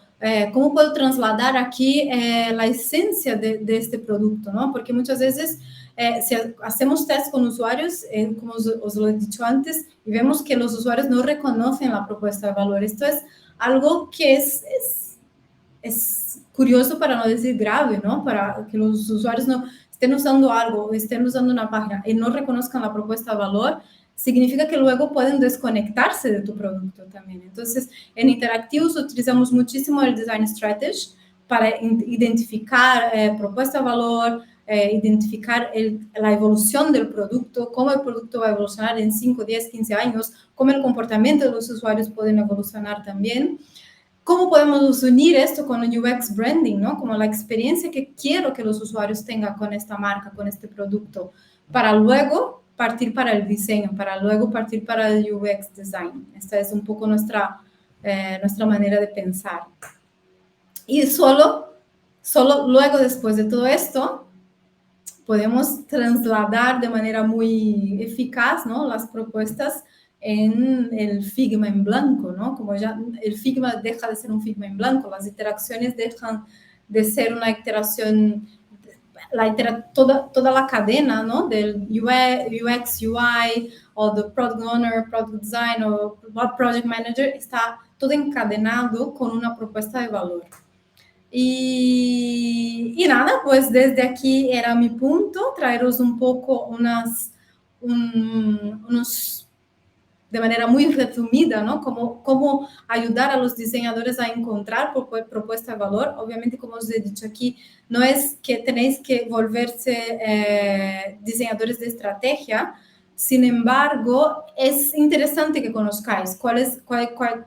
cómo puedo trasladar aquí la esencia de este producto, ¿no? Porque muchas veces si hacemos test con usuarios, como os lo he dicho antes, y vemos que los usuarios no reconocen la propuesta de valor. Esto es algo que es curioso, para no decir grave, ¿no? Para que los usuarios no estén usando algo, estén usando una página y no reconozcan la propuesta de valor, significa que luego pueden desconectarse de tu producto también. Entonces, en Interactius utilizamos muchísimo el Design Strategist para identificar propuesta de valor, identificar la evolución del producto, cómo el producto va a evolucionar en 5, 10, 15 años, cómo el comportamiento de los usuarios pueden evolucionar también. ¿Cómo podemos unir esto con el UX branding, ¿no? Como la experiencia que quiero que los usuarios tengan con esta marca, con este producto, para luego partir para el diseño, para luego partir para el UX design. Esta es un poco nuestra manera de pensar. Y solo luego, después de todo esto, podemos trasladar de manera muy eficaz, ¿no?, las propuestas en el Figma en blanco, ¿no? Como ya el Figma deja de ser un Figma en blanco, las interacciones dejan de ser una iteración, toda la cadena, ¿no?, del UX, UI, o del Product Owner, Product Design, o Project Manager, está todo encadenado con una propuesta de valor. Y nada, pues desde aquí era mi punto, traeros un poco unos de manera muy resumida, ¿no? Cómo ayudar a los diseñadores a encontrar propuesta de valor. Obviamente, como os he dicho aquí, no es que tenéis que volverse diseñadores de estrategia. Sin embargo, es interesante que conozcáis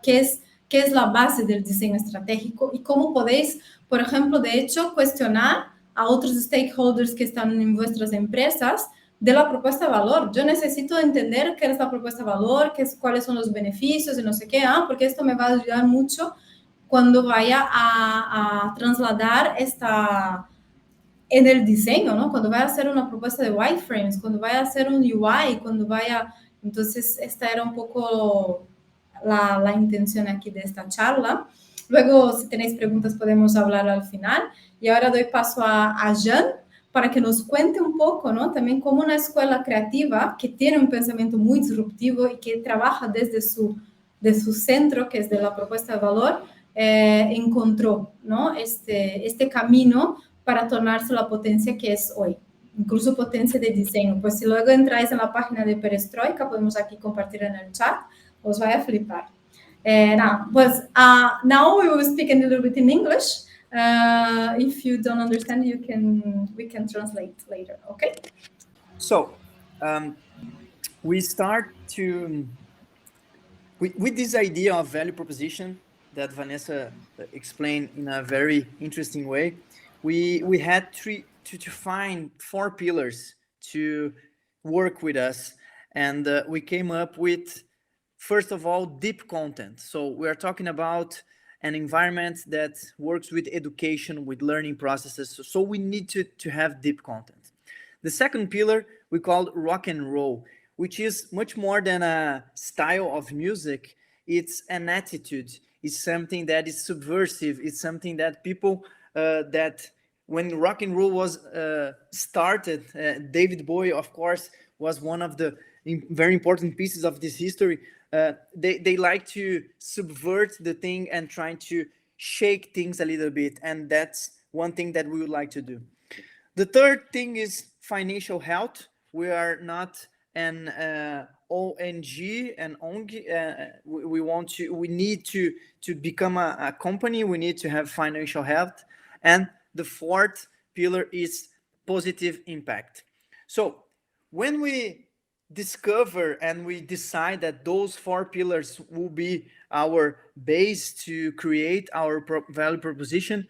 qué es la base del diseño estratégico y cómo podéis, por ejemplo, de hecho, cuestionar a otros stakeholders que están en vuestras empresas de la propuesta de valor. Yo necesito entender qué es la propuesta de valor, cuáles son los beneficios y no sé qué, porque esto me va a ayudar mucho cuando vaya a trasladar en el diseño, ¿no? Cuando vaya a hacer una propuesta de wireframes, cuando vaya a hacer un UI, cuando vaya... Entonces, esta era un poco la intención aquí de esta charla. Luego, si tenéis preguntas, podemos hablar al final. Y ahora doy paso a Jean, para que nos cuente un poco, ¿no?, también cómo una escuela creativa que tiene un pensamiento muy disruptivo y que trabaja desde su centro, que es de la propuesta de valor, encontró, ¿no?, este camino para tornarse la potencia que es hoy, incluso potencia de diseño. Pues si luego entráis en la página de Perestroika, podemos aquí compartir en el chat, os va a flipar. Pues now we will speak a little bit in English. If you don't understand, we can translate later, okay? So, we start with this idea of value proposition that Vanessa explained in a very interesting way. We had to find 4 pillars to work with us, and we came up with, first of all, deep content. So we are talking about an environment that works with education, with learning processes. So we need to have deep content. The second pillar we called rock and roll, which is much more than a style of music. It's an attitude. It's something that is subversive. It's something that people, that when rock and roll was started, David Bowie, of course, was one of the very important pieces of this history. They like to subvert the thing and trying to shake things a little bit. And that's one thing that we would like to do. The third thing is financial health. We are not an ONG and ONG. We need to become a company. We need to have financial health. And the fourth pillar is positive impact. So when we discover and we decide that those 4 pillars will be our base to create our value proposition,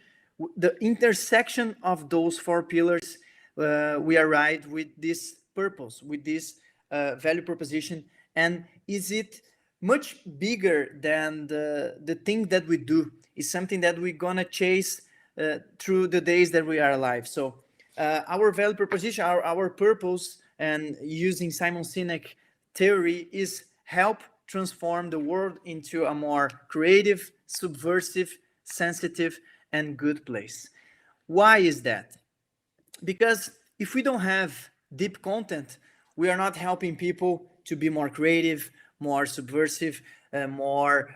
the intersection of those 4 pillars, we arrive with this purpose, with this value proposition. And is it much bigger than the thing that we do? Is something that we're gonna chase through the days that we are alive. So our value proposition, our purpose, and using Simon Sinek theory, is help transform the world into a more creative, subversive, sensitive, and good place. Why is that? Because if we don't have deep content, we are not helping people to be more creative, more subversive, more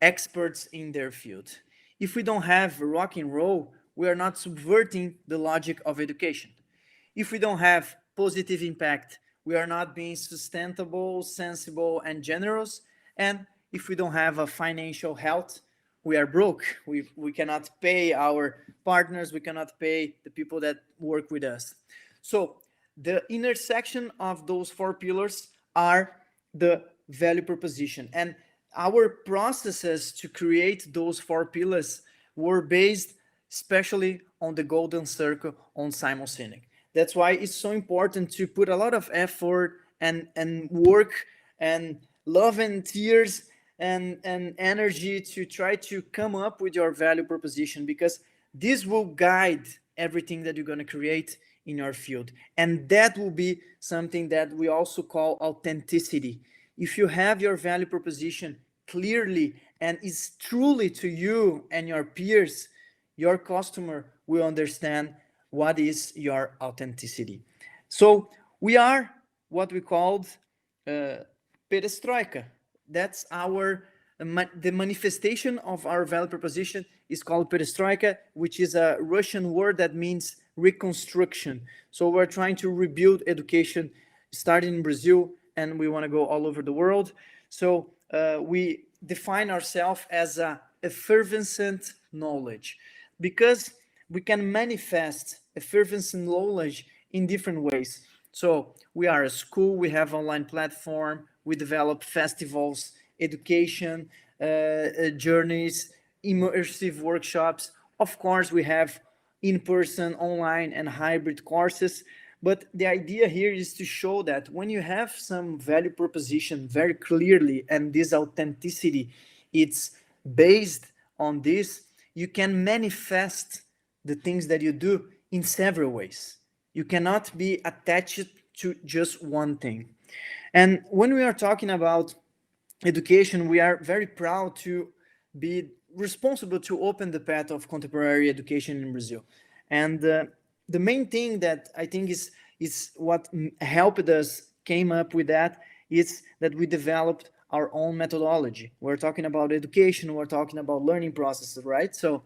experts in their field. If we don't have rock and roll, we are not subverting the logic of education. If we don't have positive impact, we are not being sustainable, sensible, and generous. And if we don't have a financial health, we are broke. We cannot pay our partners. We cannot pay the people that work with us. So the intersection of those four pillars are the value proposition. And our processes to create those four pillars were based especially on the golden circle on Simon Sinek. That's why it's so important to put a lot of effort and work and love and tears and energy to try to come up with your value proposition, because this will guide everything that you're going to create in your field. And that will be something that we also call authenticity. If you have your value proposition clearly and is truly to you and your peers, your customer will understand what is your authenticity. So we are what we called perestroika. That's the manifestation of our value proposition is called perestroika, which is a Russian word that means reconstruction. So we're trying to rebuild education, starting in Brazil, and we want to go all over the world. So we define ourselves as a effervescent knowledge, because we can manifest effervescent knowledge in different ways. So we are a school, we have online platform, we develop festivals, education, journeys, immersive workshops. Of course, we have in-person, online, and hybrid courses. But the idea here is to show that when you have some value proposition very clearly, and this authenticity, it's based on this, you can manifest the things that you do in several ways. You cannot be attached to just one thing. And when we are talking about education, we are very proud to be responsible to open the path of contemporary education in Brazil. And the main thing that I think is what helped us came up with that is that we developed our own methodology. We're talking about education, we're talking about learning processes, right? So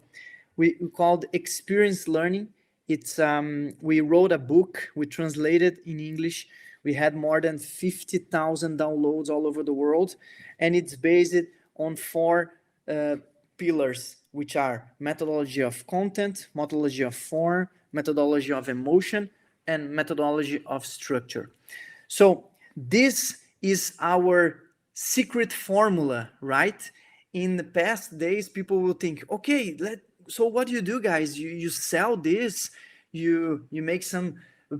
we called experience learning. It's we wrote a book, we translated in English. We had more than 50,000 downloads all over the world, and it's based on four pillars, which are methodology of content, methodology of form, methodology of emotion, and methodology of structure. So this is our secret formula, right? In the past days, people will think, okay, so what do you do, guys? You sell this, you make some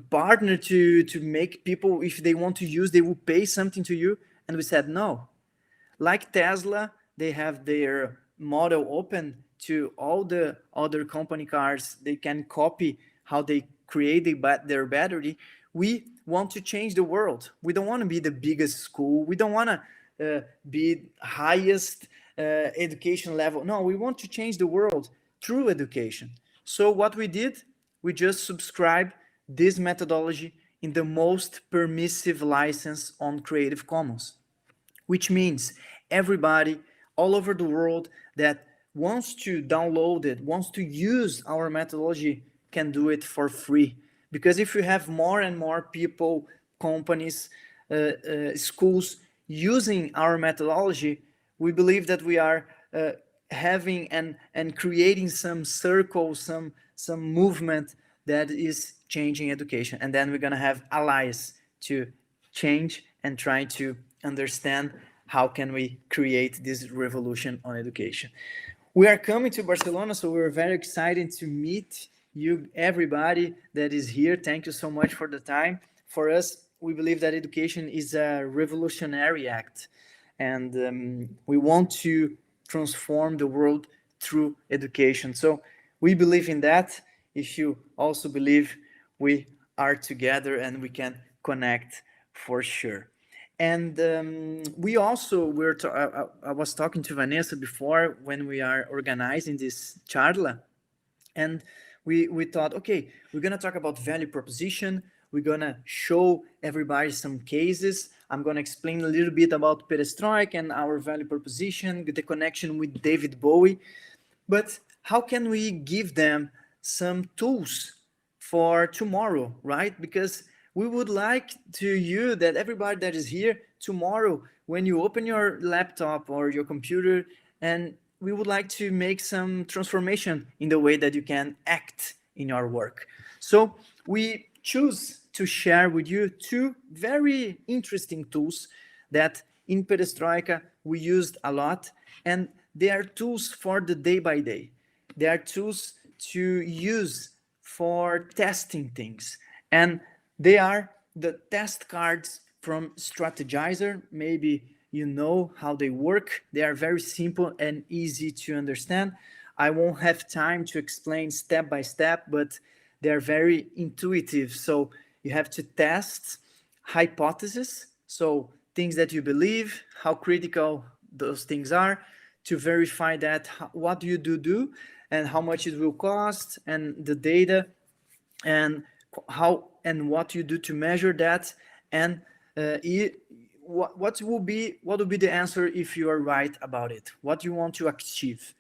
partner to make people, if they want to use, they will pay something to you. And we said, no. Like Tesla, they have their model open to all the other company cars. They can copy how they create their battery. We want to change the world. We don't want to be the biggest school. We don't want to be highest education level. No, we want to change the world through education. So what we did, we just subscribed this methodology in the most permissive license on Creative Commons, which means everybody all over the world that wants to download it, wants to use our methodology, can do it for free. Because if you have more and more people, companies, schools using our methodology, we believe that we are having and creating some circle, some movement that is changing education. And then we're going to have allies to change and try to understand how can we create this revolution on education. We are coming to Barcelona, so we're very excited to meet you, everybody that is here. Thank you so much for the time. For us, we believe that education is a revolutionary act, and we want to transform the world through education. So we believe in that. If you also believe, we are together and we can connect for sure. And we also I was talking to Vanessa before when we are organizing this charla, and we thought, okay, we're going to talk about value proposition. We're going to show everybody some cases. I'm going to explain a little bit about perestroika and our value proposition, the connection with David Bowie. But how can we give them some tools for tomorrow, right? Because we would like that everybody that is here tomorrow, when you open your laptop or your computer, and we would like to make some transformation in the way that you can act in your work. So we choose to share with you two very interesting tools that in Perestroika we used a lot, and they are tools for the day by day. They are tools to use for testing things, and they are the test cards from Strategizer. Maybe you know how they work. They are very simple and easy to understand. I won't have time to explain step by step, but they're very intuitive. So you have to test hypotheses, so things that you believe, how critical those things are, to verify that what you do and how much it will cost, and the data, and how and what you do to measure that, and what will be the answer if you are right about it, what you want to achieve.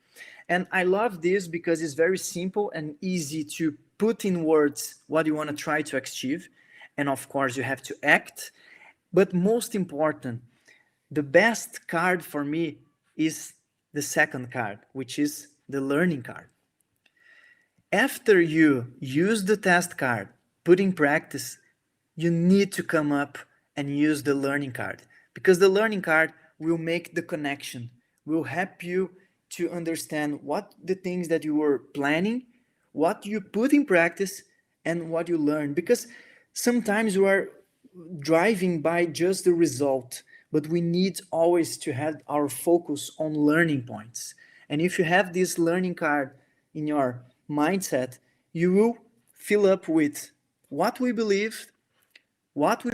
And I love this because it's very simple and easy to put in words what you want to try to achieve. And of course, you have to act. But most important, the best card for me is the second card, which is the learning card. After you use the test card, put in practice, you need to come up and use the learning card, because the learning card will make the connection, will help you to understand what the things that you were planning, what you put in practice, and what you learn. Because sometimes you are driving by just the result, but we need always to have our focus on learning points. And if you have this learning card in your mindset, you will fill up with what we believed, what we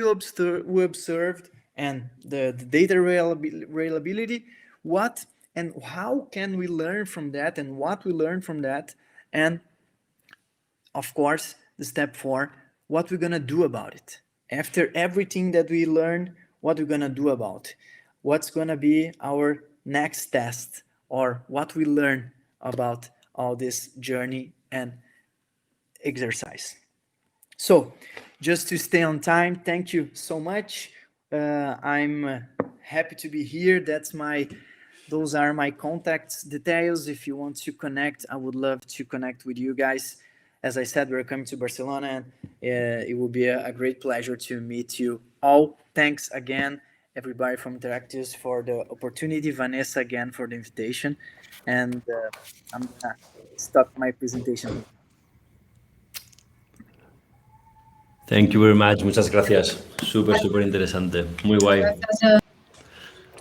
observed, and the data reliability, what and how can we learn from that, and what we learn from that, and of course, the step 4, what we're gonna do about it. After everything that we learned, what we're gonna do about it. What's gonna be our next test, or what we learn about all this journey and exercise. So, just to stay on time, thank you so much. I'm happy to be here. Those are my contact details. If you want to connect, I would love to connect with you guys. As I said, we're coming to Barcelona, and it will be a great pleasure to meet you all. Thanks again, everybody from Interactius, for the opportunity. Vanessa, again, for the invitation. And I'm gonna stop my presentation. Thank you very much. Muchas gracias. Súper interesante. Muy guay. Gracias.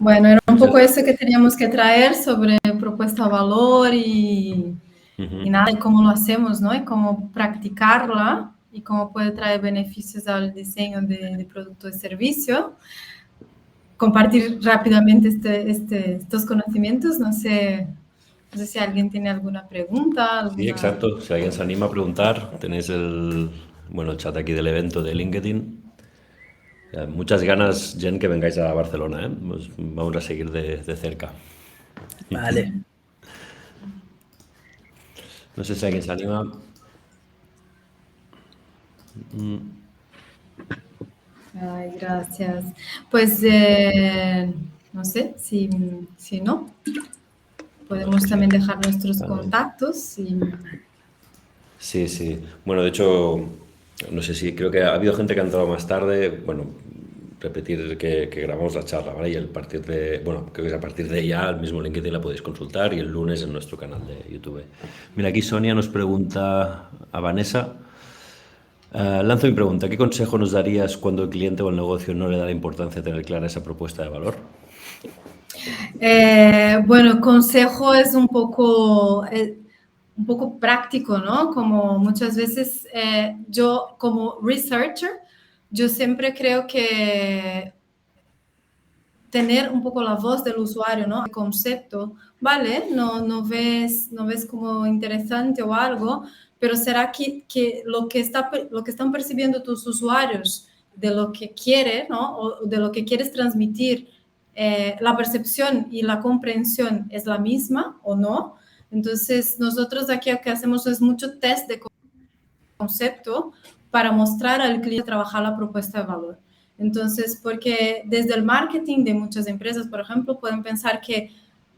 Bueno, era un poco eso que teníamos que traer sobre propuesta valor y nada, y cómo lo hacemos, ¿no? Y cómo practicarla y cómo puede traer beneficios al diseño de producto y servicio. Compartir rápidamente estos conocimientos. No sé si alguien tiene alguna pregunta. Sí, exacto. Si alguien se anima a preguntar, tenéis el chat aquí del evento de LinkedIn. Muchas ganas, Jen, que vengáis a Barcelona, ¿eh? Pues vamos a seguir de cerca. Vale. No sé si alguien se anima. Ay, gracias. Pues no sé, si no, podemos también dejar nuestros contactos. Sí. Bueno, de hecho, no sé si creo que ha habido gente que ha entrado más tarde. Bueno, repetir que grabamos la charla, ¿vale? Y creo que es a partir de ya, el mismo LinkedIn la podéis consultar, y el lunes en nuestro canal de YouTube. Mira, aquí Sonia nos pregunta a Vanessa. Lanzo mi pregunta. ¿Qué consejo nos darías cuando el cliente o el negocio no le da la importancia a tener clara esa propuesta de valor? Bueno, consejo es un poco práctico, ¿no? Como muchas veces yo como researcher, yo siempre creo que tener un poco la voz del usuario, ¿no? El concepto, ¿vale? No ves como interesante o algo, pero será que lo que están percibiendo tus usuarios de lo que quiere, ¿no? O de lo que quieres transmitir, la percepción y la comprensión es la misma o no. Entonces, nosotros aquí lo que hacemos es mucho test de concepto para mostrar al cliente trabajar la propuesta de valor. Entonces, porque desde el marketing de muchas empresas, por ejemplo, pueden pensar que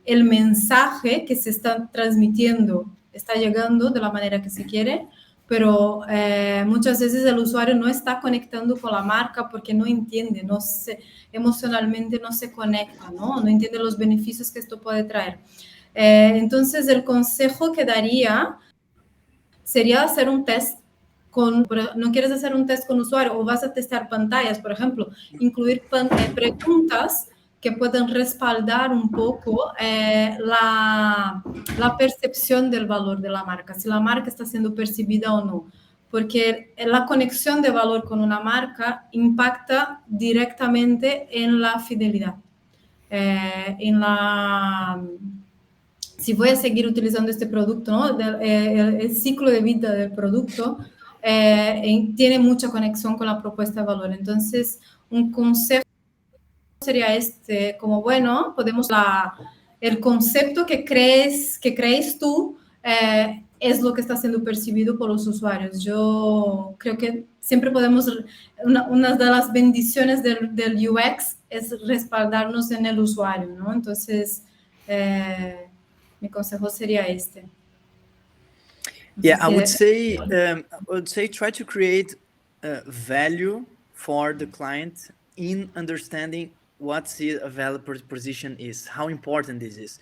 el mensaje que se está transmitiendo está llegando de la manera que se quiere, pero muchas veces el usuario no está conectando con la marca porque no entiende, emocionalmente no se conecta, no entiende los beneficios que esto puede traer. Entonces, el consejo que daría sería hacer un test no quieres hacer un test con usuario o vas a testar pantallas, por ejemplo, incluir preguntas que puedan respaldar un poco la percepción del valor de la marca, si la marca está siendo percibida o no. Porque la conexión de valor con una marca impacta directamente en la fidelidad, si voy a seguir utilizando este producto, ¿no? El ciclo de vida del producto tiene mucha conexión con la propuesta de valor. Entonces, un consejo sería como bueno, el concepto que crees tú es lo que está siendo percibido por los usuarios. Yo creo que siempre podemos, una de las bendiciones del UX es respaldarnos en el usuario, ¿no? Entonces, mi consejo sería este. Yeah, I would say try to create value for the client in understanding what the value proposition is, how important this is.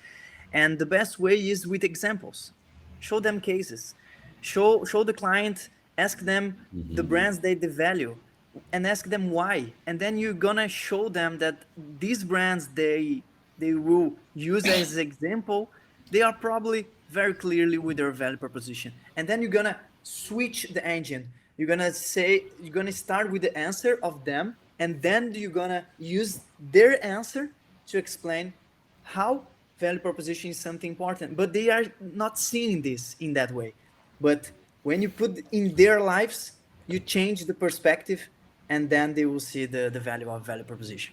And the best way is with examples. Show them cases. Show the client, ask them the brands they value, and ask them why. And then you're gonna show them that these brands they will use as example, they are probably very clearly with their value proposition. And then you're gonna switch the engine. You're gonna start with the answer of them, and then you're gonna use their answer to explain how value proposition is something important. But they are not seeing this in that way. But when you put in their lives, you change the perspective, and then they will see the value of value proposition.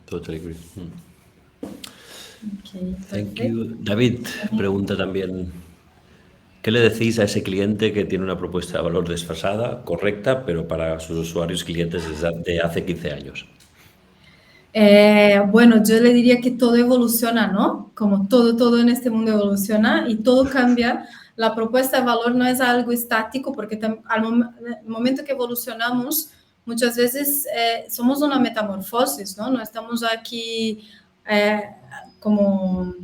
Totally agree. Okay, Thank you. David pregunta también, ¿qué le decís a ese cliente que tiene una propuesta de valor desfasada, correcta, pero para sus usuarios clientes de hace 15 años? Bueno, yo le diría que todo evoluciona, ¿no? Como todo en este mundo evoluciona y todo cambia. La propuesta de valor no es algo estático porque al momento que evolucionamos, muchas veces somos una metamorfosis, ¿no? No estamos aquí como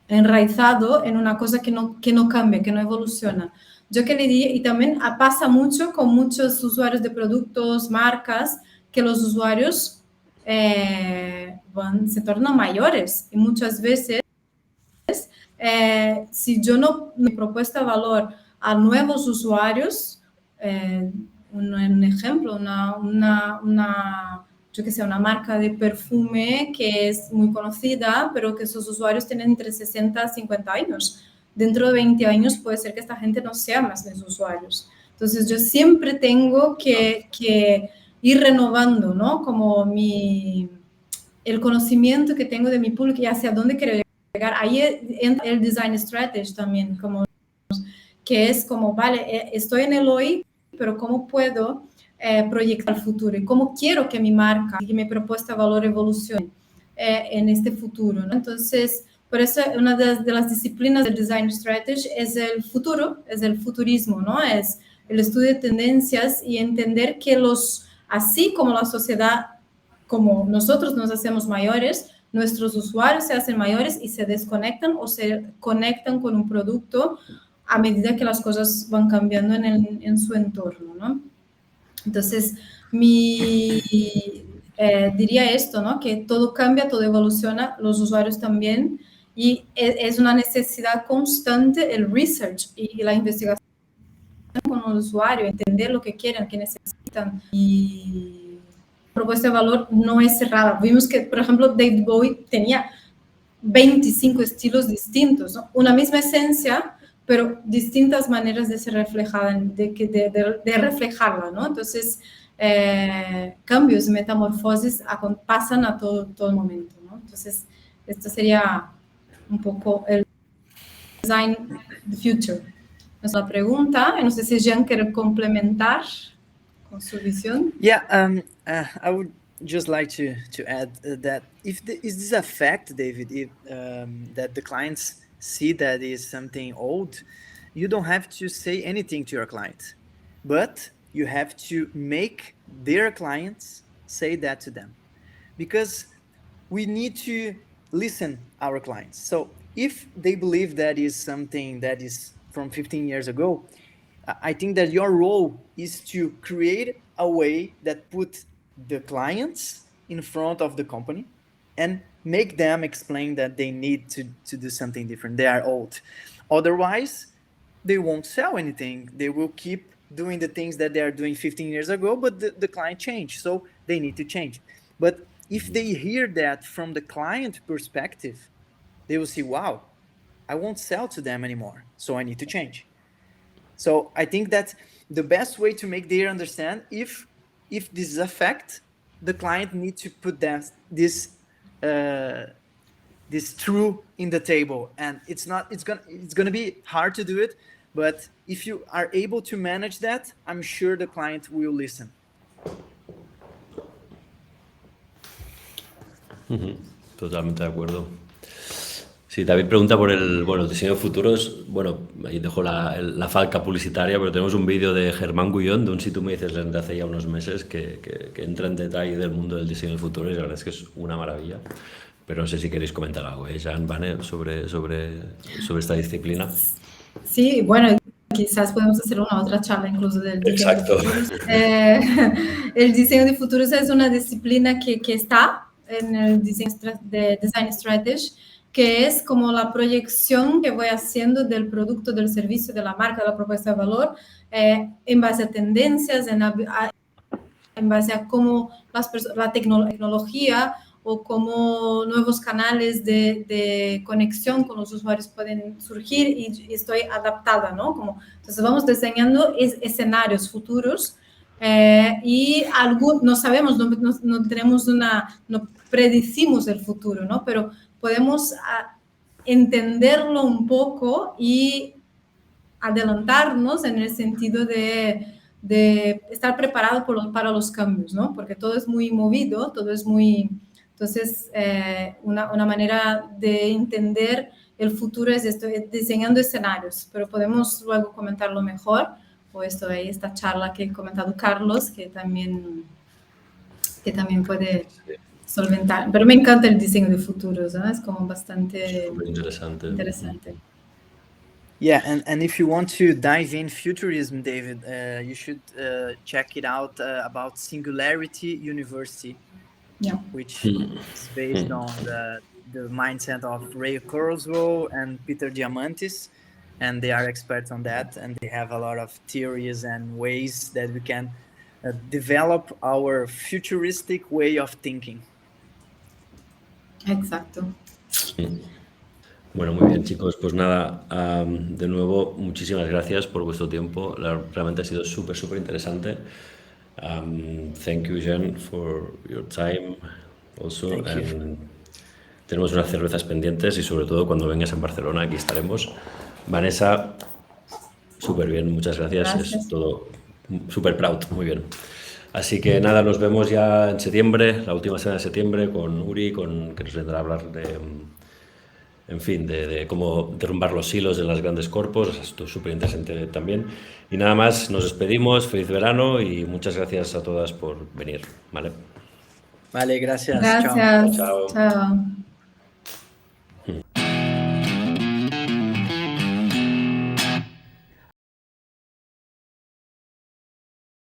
enraizado en una cosa que no cambia, que no evoluciona. Yo que le diría, y también pasa mucho con muchos usuarios de productos, marcas, que los usuarios se tornan mayores y muchas veces si yo no me propuesta valor a nuevos usuarios, un ejemplo, yo que sé, una marca de perfume que es muy conocida, pero que sus usuarios tienen entre 60 y 50 años. Dentro de 20 años puede ser que esta gente no sea más mis usuarios. Entonces, yo siempre tengo que ir renovando, ¿no? Como el conocimiento que tengo de mi público y hacia dónde quiero llegar. Ahí entra el Design Strategist también, que es como, vale, estoy en el hoy, pero ¿cómo puedo proyectar el futuro? Y cómo quiero que mi marca y mi propuesta de valor evolucione en este futuro, ¿no? Entonces, por eso una de las disciplinas del Design Strategy es el futuro, es el futurismo, ¿no? Es el estudio de tendencias y entender que así como la sociedad, como nosotros nos hacemos mayores, nuestros usuarios se hacen mayores y se desconectan o se conectan con un producto a medida que las cosas van cambiando en su entorno, ¿no? Entonces, diría esto, ¿no? Que todo cambia, todo evoluciona, los usuarios también, y es una necesidad constante el research y la investigación con el usuario, entender lo que quieren, qué necesitan, y la propuesta de valor no es cerrada. Vimos que, por ejemplo, David Bowie tenía 25 estilos distintos, ¿no? Una misma esencia, pero distintas maneras de ser reflejada, de reflejarla, ¿no? Entonces, cambios, metamorfosis pasan a todo momento, ¿no? Entonces, esto sería un poco el design the future. nuestra pregunta. No sé si Jean quiere complementar con su visión. Yeah, I would just like to add that is this a fact, David, if, that the clients see that is something old, you don't have to say anything to your client, but you have to make their clients say that to them, because we need to listen our clients. So if they believe that is something that is from 15 years ago, I think that your role is to create a way that put the clients in front of the company and make them explain that they need to do something different. They are old. Otherwise, they won't sell anything. They will keep doing the things that they are doing 15 years ago, but the client changed, so they need to change. But if they hear that from the client perspective, they will see, wow, I won't sell to them anymore, so I need to change. So I think that the best way to make them understand if this is a fact, the client needs to put this true in the table, and it's gonna be hard to do it, but if you are able to manage that, I'm sure the client will listen. Totalmente de acuerdo. Sí, David pregunta por el diseño de futuros. Bueno, ahí dejo la falca publicitaria, pero tenemos un vídeo de Germán Gullón, de un Si tú me dices de hace ya unos meses, que entra en detalle del mundo del diseño de futuros, y la verdad es que es una maravilla. Pero no sé si queréis comentar algo, Jean, Vane, sobre esta disciplina. Sí, bueno, quizás podemos hacer una otra charla incluso del diseño Exacto. de futuros. El diseño de futuros es una disciplina que está en el Design Strategist, que es como la proyección que voy haciendo del producto, del servicio, de la marca, de la propuesta de valor, en base a tendencias, en base a cómo la tecnología o cómo nuevos canales de conexión con los usuarios pueden surgir, y estoy adaptada, ¿no? Entonces vamos diseñando escenarios futuros, y no sabemos, no tenemos no predecimos el futuro, ¿no? Pero podemos entenderlo un poco y adelantarnos en el sentido de estar preparado para los cambios, ¿no? Porque todo es muy movido, todo es muy... Entonces, una manera de entender el futuro es esto, diseñando escenarios, pero podemos luego comentarlo mejor, o esta charla que ha comentado Carlos, que también puede solventar. Pero me encanta el diseño de futuros, ¿no? Es como bastante interesante. Yeah, and if you want to dive in futurism, David, you should check it out about Singularity University, which is based on the mindset of Ray Kurzweil and Peter Diamandis, and they are experts on that, and they have a lot of theories and ways that we can develop our futuristic way of thinking. Exacto. Bueno, muy bien, chicos. Pues nada, de nuevo, muchísimas gracias por vuestro tiempo. Realmente ha sido súper interesante. Thank you, Jean, for your time also. Tenemos unas cervezas pendientes, y sobre todo cuando vengas en Barcelona, aquí estaremos. Vanessa, súper bien, muchas gracias. Es todo súper proud, muy bien. Así que nada, nos vemos ya en septiembre, la última semana de septiembre, con Uri, que nos vendrá a hablar de cómo derrumbar los hilos de las grandes corpos. Esto es súper interesante también. Y nada más, nos despedimos, feliz verano y muchas gracias a todas por venir. Vale, gracias. Gracias. Chao.